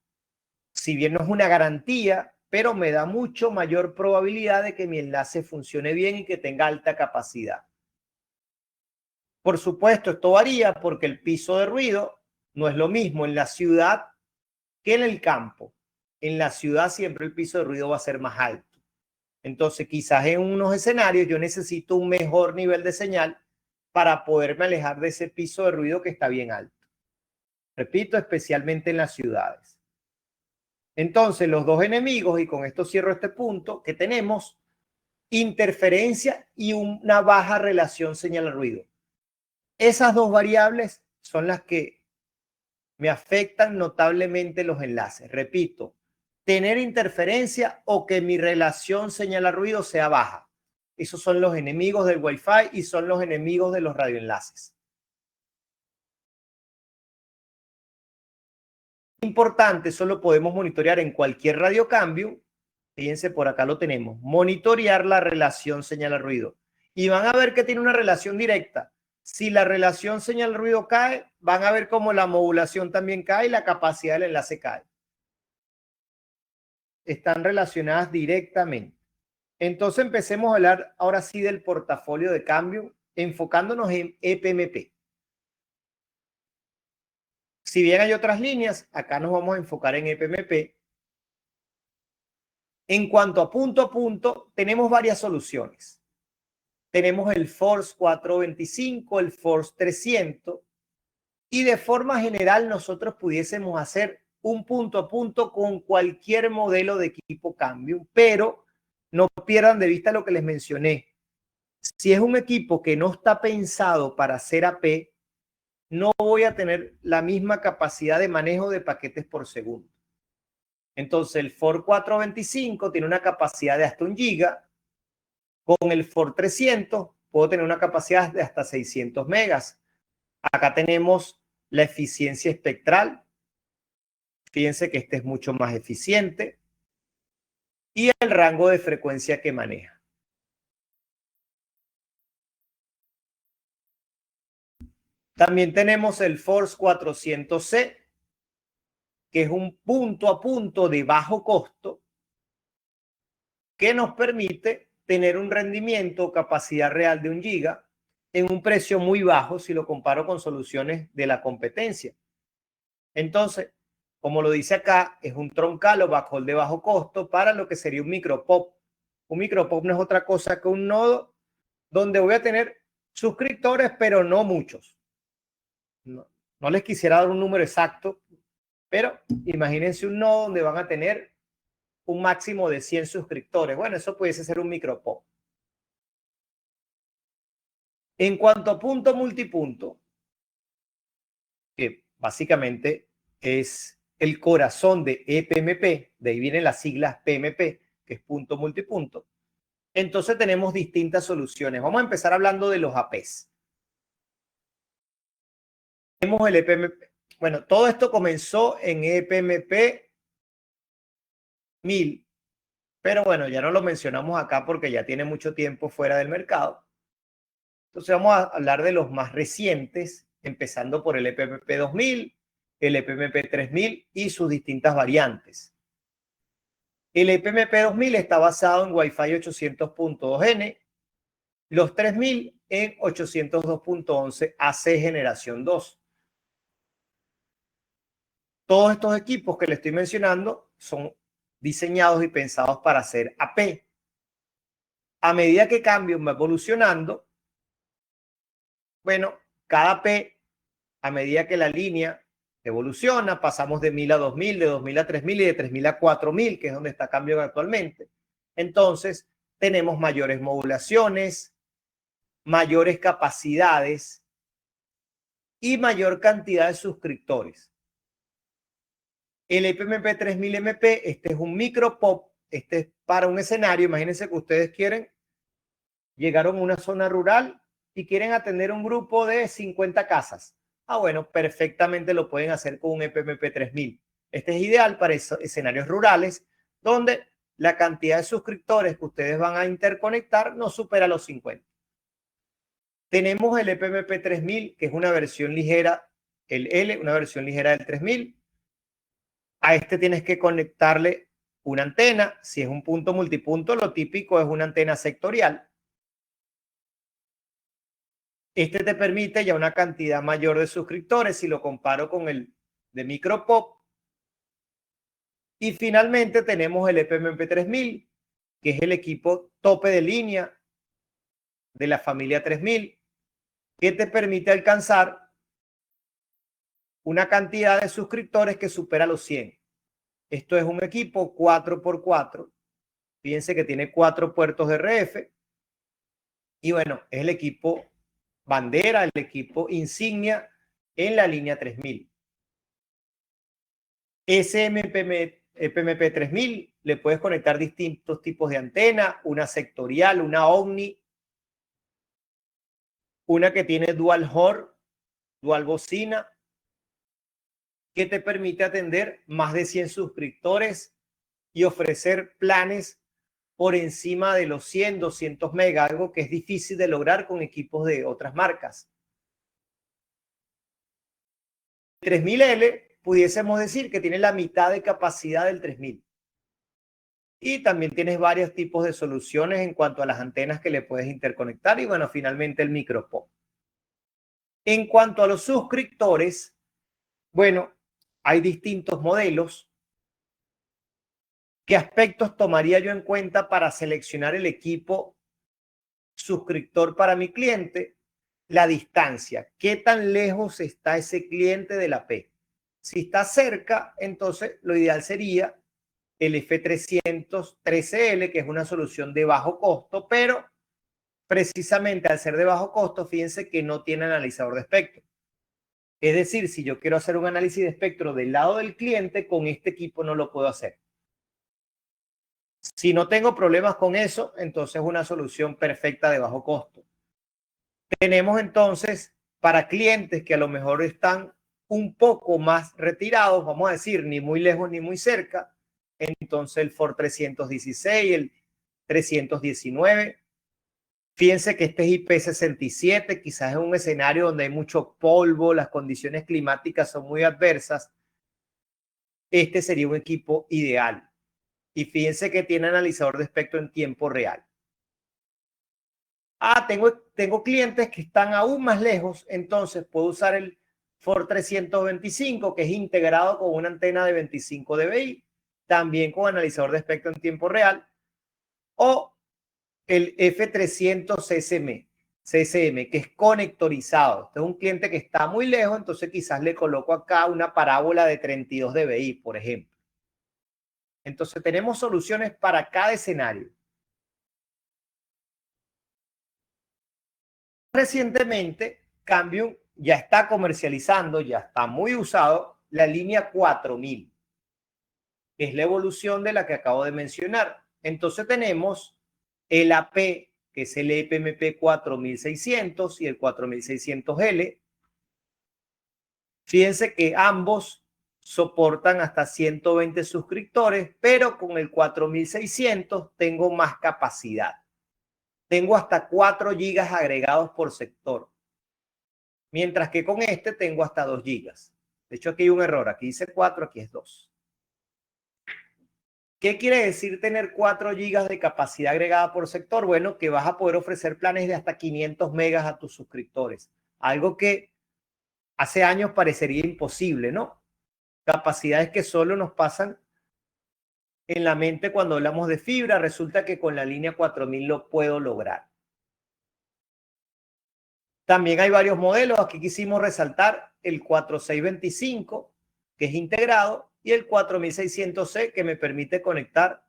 si bien no es una garantía, pero me da mucho mayor probabilidad de que mi enlace funcione bien y que tenga alta capacidad. Por supuesto, esto varía porque el piso de ruido no es lo mismo en la ciudad que en el campo. En la ciudad siempre el piso de ruido va a ser más alto. Entonces, quizás en unos escenarios yo necesito un mejor nivel de señal para poderme alejar de ese piso de ruido que está bien alto. Repito, especialmente en las ciudades. Entonces, los dos enemigos, y con esto cierro este punto, que tenemos interferencia y una baja relación señal-ruido. Esas dos variables son las que me afectan notablemente los enlaces. Repito, tener interferencia o que mi relación señal-ruido sea baja. Esos son los enemigos del Wi-Fi y son los enemigos de los radioenlaces. Importante, eso lo podemos monitorear en cualquier radiocambio. Fíjense, por acá lo tenemos. Monitorear la relación señal-ruido. Y van a ver que tiene una relación directa. Si la relación señal-ruido cae, van a ver cómo la modulación también cae y la capacidad del enlace cae. Están relacionadas directamente. Entonces empecemos a hablar ahora sí del portafolio de cambio, enfocándonos en EPMP. Si bien hay otras líneas, acá nos vamos a enfocar en EPMP. En cuanto a punto, tenemos varias soluciones. Tenemos el Force 425, el Force 300, y de forma general nosotros pudiésemos hacer un punto a punto con cualquier modelo de equipo Cambium, pero no pierdan de vista lo que les mencioné. Si es un equipo que no está pensado para hacer AP, no voy a tener la misma capacidad de manejo de paquetes por segundo. Entonces el Force 425 tiene una capacidad de hasta 1 GB. Con el Force 300 puedo tener una capacidad de hasta 600 megas. Acá tenemos la eficiencia espectral. Fíjense que este es mucho más eficiente. Y el rango de frecuencia que maneja. También tenemos el Force 400C, que es un punto a punto de bajo costo que nos permite tener un rendimiento o capacidad real de 1 GB en un precio muy bajo si lo comparo con soluciones de la competencia. Entonces, como lo dice acá, es un troncal o backhaul de bajo costo para lo que sería un micropop. Un micropop no es otra cosa que un nodo donde voy a tener suscriptores, pero no muchos. No les quisiera dar un número exacto, pero imagínense un nodo donde van a tener un máximo de 100 suscriptores. Bueno, eso pudiese ser un micropop. En cuanto a punto multipunto, que básicamente es el corazón de EPMP, de ahí vienen las siglas PMP, que es punto multipunto. Entonces tenemos distintas soluciones. Vamos a empezar hablando de los APs. Tenemos el EPMP. Bueno, todo esto comenzó en EPMP 1000, pero bueno, ya no lo mencionamos acá porque ya tiene mucho tiempo fuera del mercado. Entonces vamos a hablar de los más recientes, empezando por el EPMP 2000, el EPMP 3000 y sus distintas variantes. El EPMP 2000 está basado en Wi-Fi 800.2n, los 3000 en 802.11 AC generación 2. Todos estos equipos que le estoy mencionando son diseñados y pensados para hacer AP. A medida que Cambium va evolucionando, bueno, cada P, a medida que la línea evoluciona, pasamos de 1000 a 2000, de 2000 a 3000 y de 3000 a 4000, que es donde está Cambium actualmente. Entonces, tenemos mayores modulaciones, mayores capacidades y mayor cantidad de suscriptores. El EPMP 3000MP, este es un micro pop, este es para un escenario. Imagínense que ustedes llegaron a una zona rural y quieren atender un grupo de 50 casas. Bueno, perfectamente lo pueden hacer con un EPMP 3000. Este es ideal para escenarios rurales donde la cantidad de suscriptores que ustedes van a interconectar no supera los 50. Tenemos el EPMP 3000, que es una versión ligera, el L, una versión ligera del 3000. A este tienes que conectarle una antena. Si es un punto multipunto, lo típico es una antena sectorial. Este te permite ya una cantidad mayor de suscriptores si lo comparo con el de MicroPop. Y finalmente tenemos el EPMP 3000, que es el equipo tope de línea de la familia 3000, que te permite alcanzar una cantidad de suscriptores que supera los 100. Esto es un equipo 4x4. Fíjense que tiene 4 puertos de RF. Y bueno, es el equipo bandera, el equipo insignia en la línea 3000. Ese EPMP 3000 le puedes conectar distintos tipos de antena, una sectorial, una Omni, una que tiene dual Hor, dual bocina, que te permite atender más de 100 suscriptores y ofrecer planes por encima de los 100, 200 megas, algo que es difícil de lograr con equipos de otras marcas. 3000L pudiésemos decir que tiene la mitad de capacidad del 3000. Y también tienes varios tipos de soluciones en cuanto a las antenas que le puedes interconectar y bueno, finalmente el MicroPop. En cuanto a los suscriptores, bueno, hay distintos modelos. ¿Qué aspectos tomaría yo en cuenta para seleccionar el equipo suscriptor para mi cliente? La distancia. ¿Qué tan lejos está ese cliente de la P? Si está cerca, entonces lo ideal sería el F300 13L, que es una solución de bajo costo, pero precisamente al ser de bajo costo, fíjense que no tiene analizador de espectro. Es decir, si yo quiero hacer un análisis de espectro del lado del cliente, con este equipo no lo puedo hacer. Si no tengo problemas con eso, entonces es una solución perfecta de bajo costo. Tenemos entonces para clientes que a lo mejor están un poco más retirados, vamos a decir, ni muy lejos ni muy cerca, entonces el Ford 316, el 319. Fíjense que este es IP67, quizás es un escenario donde hay mucho polvo, las condiciones climáticas son muy adversas. Este sería un equipo ideal. Y fíjense que tiene analizador de espectro en tiempo real. Tengo clientes que están aún más lejos, entonces puedo usar el Ford 325, que es integrado con una antena de 25 dBi, también con analizador de espectro en tiempo real, o el F300 CSM, que es conectorizado. Este es un cliente que está muy lejos, entonces quizás le coloco acá una parábola de 32 dBi, por ejemplo. Entonces tenemos soluciones para cada escenario. Recientemente, Cambium ya está comercializando, ya está muy usado, la línea 4000, que es la evolución de la que acabo de mencionar. Entonces tenemos el AP, que es el EPMP 4600 y el 4600L. Fíjense que ambos soportan hasta 120 suscriptores, pero con el 4600 tengo más capacidad. Tengo hasta 4 gigas agregados por sector, mientras que con este tengo hasta 2 gigas. De hecho, aquí hay un error. Aquí dice 4, aquí es 2. ¿Qué quiere decir tener 4 gigas de capacidad agregada por sector? Bueno, que vas a poder ofrecer planes de hasta 500 megas a tus suscriptores. Algo que hace años parecería imposible, ¿no? capacidades que solo nos pasan en la mente cuando hablamos de fibra. Resulta que con la línea 4000 lo puedo lograr. También hay varios modelos. Aquí quisimos resaltar el 4625, que es integrado, y el 4600C, que me permite conectar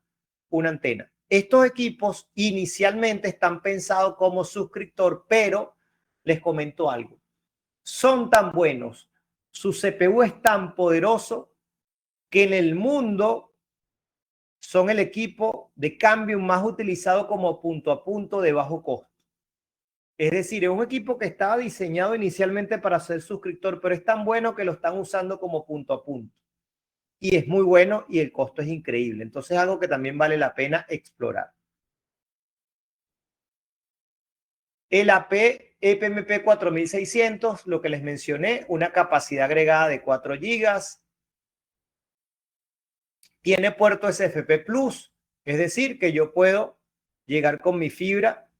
una antena. Estos equipos inicialmente están pensados como suscriptor, pero les comento algo. Son tan buenos, su CPU es tan poderoso, que en el mundo son el equipo de cambio más utilizado como punto a punto de bajo costo. Es decir, es un equipo que estaba diseñado inicialmente para ser suscriptor, pero es tan bueno que lo están usando como punto a punto. Y es muy bueno y el costo es increíble. Entonces es algo que también vale la pena explorar. El AP EPMP 4600, lo que les mencioné, una capacidad agregada de 4 GB. Tiene puerto SFP Plus, es decir, que yo puedo llegar con mi fibra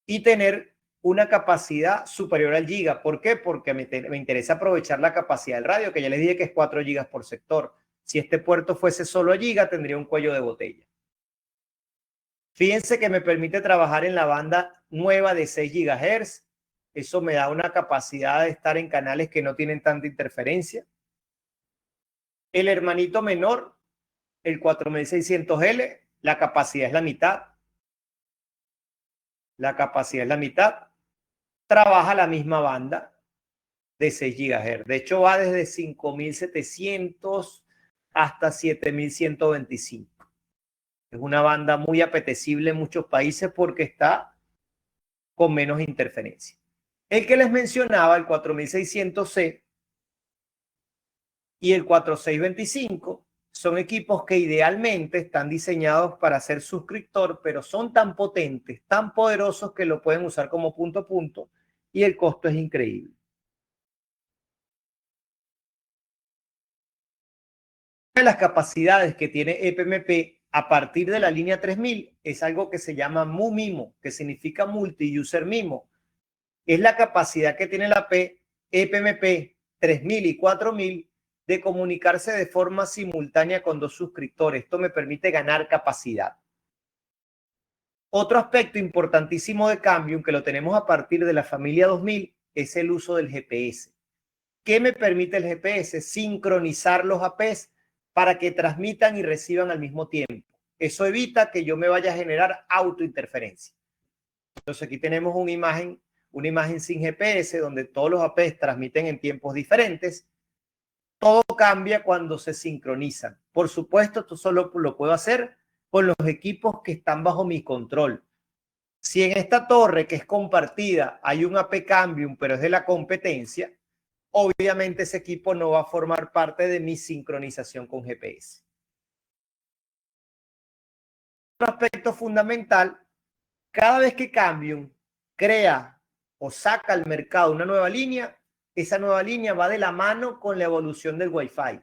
y tener una capacidad superior al giga. ¿Por qué? Porque me interesa aprovechar la capacidad del radio, que ya les dije que es 4 gigas por sector. Si este puerto fuese solo a giga, tendría un cuello de botella. Fíjense que me permite trabajar en la banda nueva de 6 GHz. Eso me da una capacidad de estar en canales que no tienen tanta interferencia. El hermanito menor, el 4600L, la capacidad es la mitad. La capacidad es la mitad. Trabaja la misma banda de 6 GHz. De hecho, va desde 5700 hasta 7125. Es una banda muy apetecible en muchos países porque está con menos interferencia. El que les mencionaba, el 4600C y el 4625, son equipos que idealmente están diseñados para ser suscriptor, pero son tan potentes, tan poderosos que lo pueden usar como punto a punto y el costo es increíble. Una de las capacidades que tiene EPMP a partir de la línea 3000 es algo que se llama MU-MIMO, que significa Multi-User MIMO. Es la capacidad que tiene la EPMP 3000 y 4000 de comunicarse de forma simultánea con dos suscriptores. Esto me permite ganar capacidad. Otro aspecto importantísimo de Cambium, que lo tenemos a partir de la familia 2000, es el uso del GPS. ¿Qué me permite el GPS? Sincronizar los APs para que transmitan y reciban al mismo tiempo. Eso evita que yo me vaya a generar autointerferencia. Entonces aquí tenemos una imagen sin GPS donde todos los APs transmiten en tiempos diferentes. Todo cambia cuando se sincronizan. Por supuesto, esto solo lo puedo hacer con los equipos que están bajo mi control. Si en esta torre que es compartida hay un AP Cambium, pero es de la competencia, obviamente ese equipo no va a formar parte de mi sincronización con GPS. Un aspecto fundamental, cada vez que Cambium crea o saca al mercado una nueva línea, esa nueva línea va de la mano con la evolución del Wi-Fi.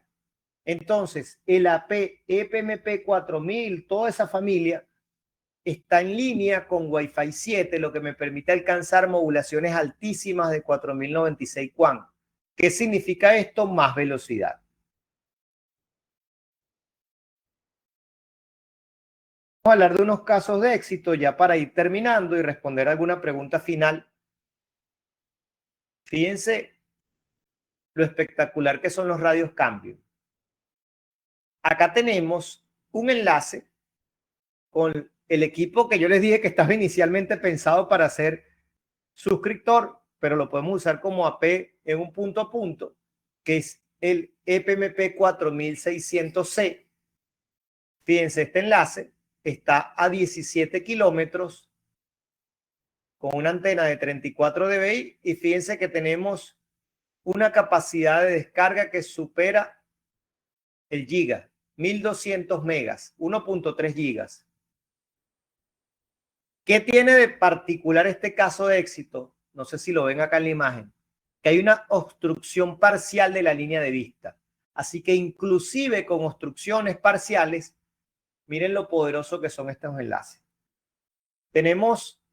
Entonces, el AP EPMP 4000, toda esa familia, está en línea con Wi-Fi 7, lo que me permite alcanzar modulaciones altísimas de 4096 QAM. ¿Qué significa esto? Más velocidad. Vamos a hablar de unos casos de éxito ya para ir terminando y responder alguna pregunta final. Fíjense lo espectacular que son los radios Cambium. Acá tenemos un enlace con el equipo que yo les dije que estaba inicialmente pensado para ser suscriptor, pero lo podemos usar como AP en un punto a punto, que es el EPMP 4600C. Fíjense, este enlace está a 17 kilómetros con una antena de 34 dBi y fíjense que tenemos una capacidad de descarga que supera el giga, 1200 megas, 1.3 gigas. ¿Qué tiene de particular este caso de éxito? No sé si lo ven acá en la imagen, que hay una obstrucción parcial de la línea de vista. Así que inclusive con obstrucciones parciales, miren lo poderoso que son estos enlaces. Tenemos,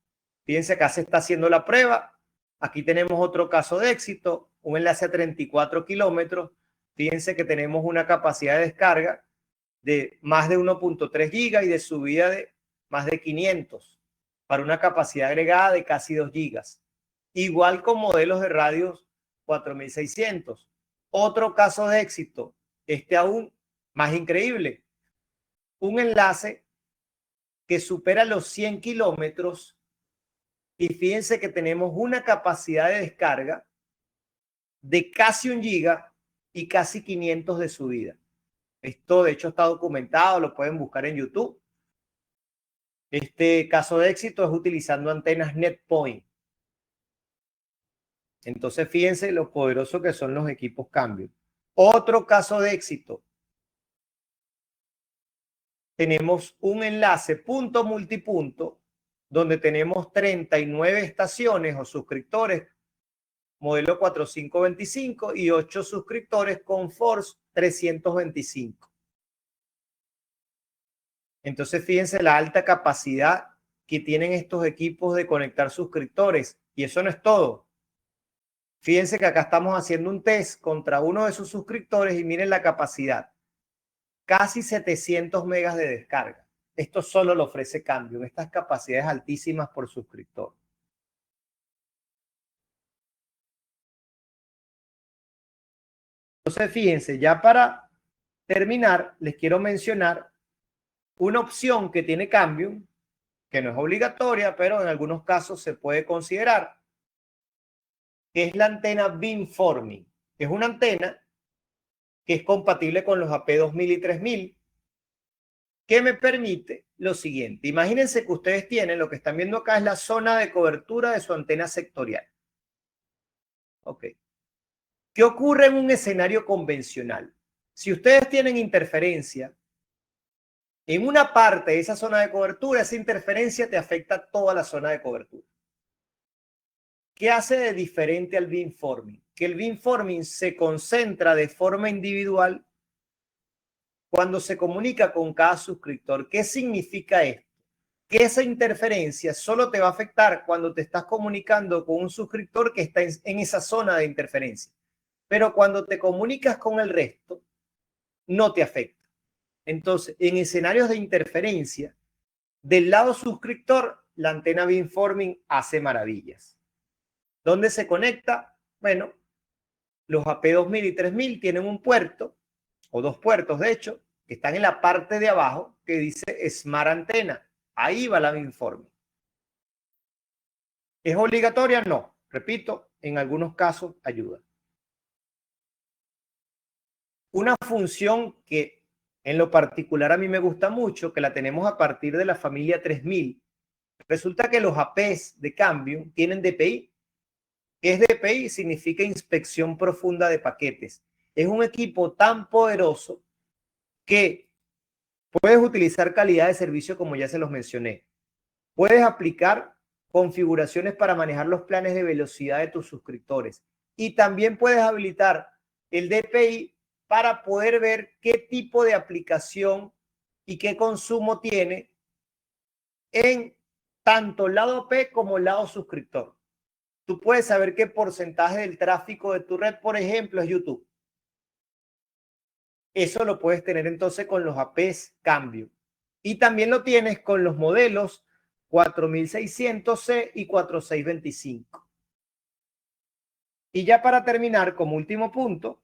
fíjense acá se está haciendo la prueba. Aquí tenemos otro caso de éxito, un enlace a 34 kilómetros Fíjense que tenemos una capacidad de descarga de más de 1.3 gigas y de subida de más de 500 para una capacidad agregada de casi 2 gigas. Igual con modelos de radios 4600. Otro caso de éxito, aún más increíble, un enlace que supera los 100 kilómetros y fíjense que tenemos una capacidad de descarga de casi 1 giga y casi 500 de subida. Esto de hecho está documentado, lo pueden buscar en YouTube. Este caso de éxito es utilizando antenas NetPoint. Entonces fíjense lo poderoso que son los equipos cambio. Otro caso de éxito. Tenemos un enlace punto multipunto donde tenemos 39 estaciones o suscriptores modelo 4525 y 8 suscriptores con Force 325. Entonces fíjense la alta capacidad que tienen estos equipos de conectar suscriptores. Y eso no es todo. Fíjense que acá estamos haciendo un test contra uno de sus suscriptores y miren la capacidad. Casi 700 megas de descarga. Esto solo lo ofrece Cambium. Estas capacidades altísimas por suscriptor. Entonces fíjense, ya para terminar, les quiero mencionar una opción que tiene Cambium, que no es obligatoria, pero en algunos casos se puede considerar, que es la antena beamforming. Es una antena que es compatible con los AP2000 y 3000, que me permite lo siguiente. Imagínense que ustedes tienen, lo que están viendo acá es la zona de cobertura de su antena sectorial. Ok. ¿Qué ocurre en un escenario convencional? Si ustedes tienen interferencia en una parte de esa zona de cobertura, esa interferencia te afecta a toda la zona de cobertura. ¿Qué hace de diferente al beamforming? Que el beamforming se concentra de forma individual cuando se comunica con cada suscriptor. ¿Qué significa esto? Que esa interferencia solo te va a afectar cuando te estás comunicando con un suscriptor que está en esa zona de interferencia. Pero cuando te comunicas con el resto, no te afecta. Entonces, en escenarios de interferencia, del lado suscriptor, la antena beamforming hace maravillas. ¿Dónde se conecta? Bueno, los AP2000 y 3000 tienen un puerto, o dos puertos de hecho, que están en la parte de abajo, que dice Smart Antena. Ahí va la beamforming. ¿Es obligatoria? No. Repito, en algunos casos ayuda. Una función que en lo particular a mí me gusta mucho, que la tenemos a partir de la familia 3000. Resulta que los APs de Cambium tienen DPI. ¿Qué es DPI? Significa inspección profunda de paquetes. Es un equipo tan poderoso que puedes utilizar calidad de servicio como ya se los mencioné. Puedes aplicar configuraciones para manejar los planes de velocidad de tus suscriptores. Y también puedes habilitar el DPI para poder ver qué tipo de aplicación y qué consumo tiene en tanto el lado AP como el lado suscriptor. Tú puedes saber qué porcentaje del tráfico de tu red, por ejemplo, es YouTube. Eso lo puedes tener entonces con los APs Cambium. Y también lo tienes con los modelos 4600C y 4625. Y ya para terminar, como último punto,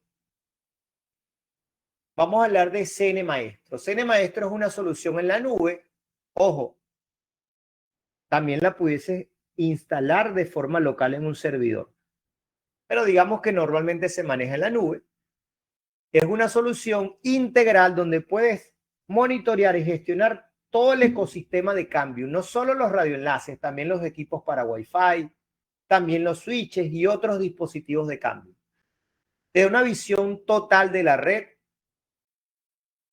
vamos a hablar de CN Maestro. CN Maestro es una solución en la nube. Ojo, también la pudieses instalar de forma local en un servidor. Pero digamos que normalmente se maneja en la nube. Es una solución integral donde puedes monitorear y gestionar todo el ecosistema de Cambium, no solo los radioenlaces, también los equipos para Wi-Fi, también los switches y otros dispositivos de Cambium. Te da una visión total de la red.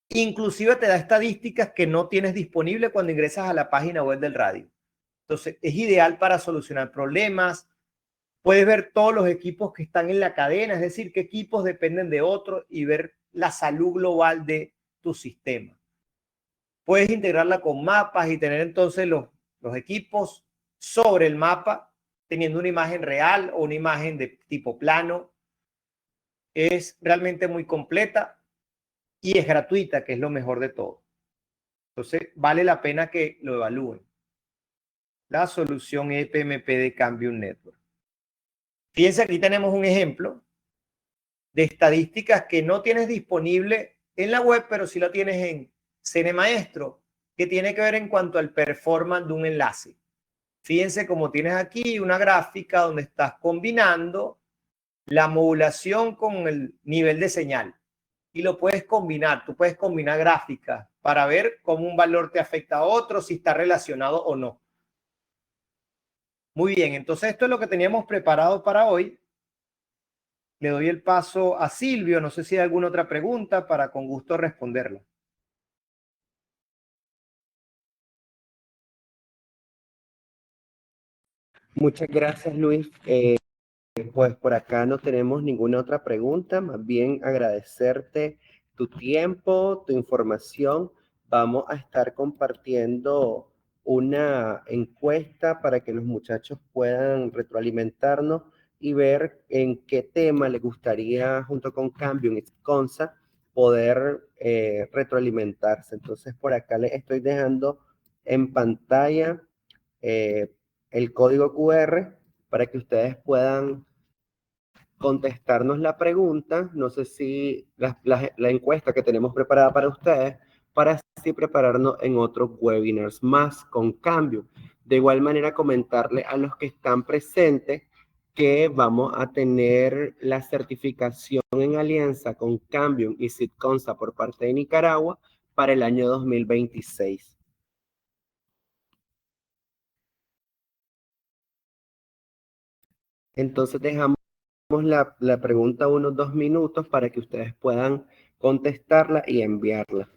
Inclusive te da estadísticas que no tienes disponible cuando ingresas a la página web del radio. Entonces, es ideal para solucionar problemas. Puedes ver todos los equipos que están en la cadena, es decir, qué equipos dependen de otros y ver la salud global de tu sistema. Puedes integrarla con mapas y tener entonces los equipos sobre el mapa, teniendo una imagen real o una imagen de tipo plano. es realmente muy completa y es gratuita, que es lo mejor de todo. Entonces, vale la pena que lo evalúen. La solución EPMP de Cambium Network. Fíjense, aquí tenemos un ejemplo de estadísticas que no tienes disponible en la web, pero sí lo tienes en CineMaestro, que tiene que ver en cuanto al performance de un enlace. Fíjense cómo tienes aquí una gráfica donde estás combinando la modulación con el nivel de señal. Y lo puedes combinar, tú puedes combinar gráficas para ver cómo un valor te afecta a otro, si está relacionado o no. Muy bien, entonces esto es lo que teníamos preparado para hoy. Le doy el paso a Silvio, no sé si hay alguna otra pregunta para con gusto responderla. Muchas gracias, Luis. Pues por acá no tenemos ninguna otra pregunta, más bien agradecerte tu tiempo, tu información. Vamos a estar compartiendo una encuesta para que los muchachos puedan retroalimentarnos y ver en qué tema les gustaría, junto con Cambium y Consa, poder retroalimentarse. Entonces, por acá les estoy dejando en pantalla eh, el código QR para que ustedes puedan contestarnos la pregunta. No sé si la encuesta que tenemos preparada para ustedes, para así prepararnos en otros webinars más con Cambio. De igual manera, comentarle a los que están presentes que vamos a tener la certificación en alianza con Cambium y Sitconsa por parte de Nicaragua para el año 2026. Entonces dejamos la pregunta unos 2 minutos para que ustedes puedan contestarla y enviarla.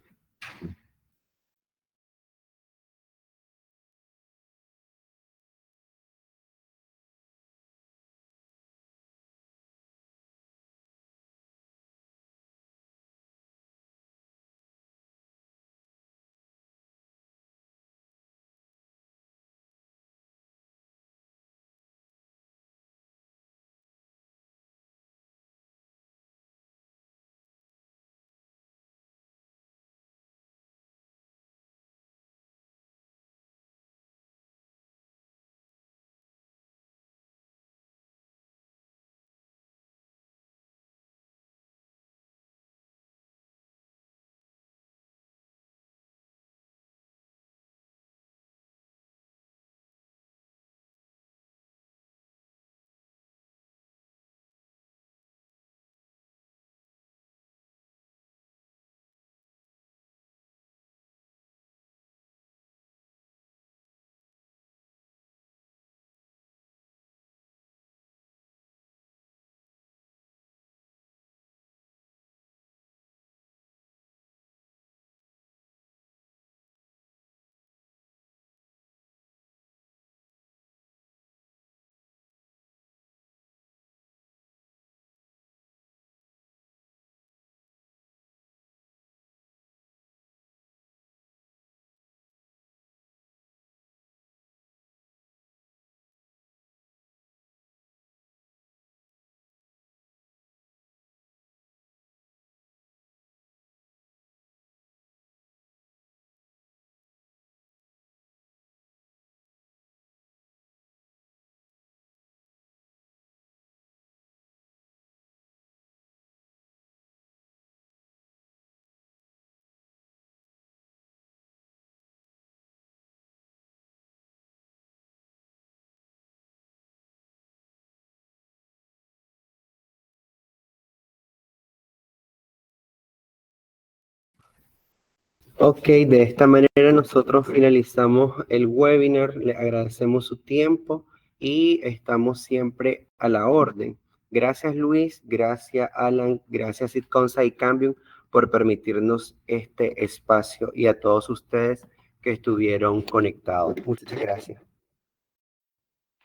Ok, de esta manera nosotros finalizamos el webinar, le agradecemos su tiempo y estamos siempre a la orden. Gracias Luis, gracias Alan, gracias Sitconsa y Cambium por permitirnos este espacio y a todos ustedes que estuvieron conectados. Muchas gracias.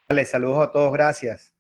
Vale, saludos a todos, gracias.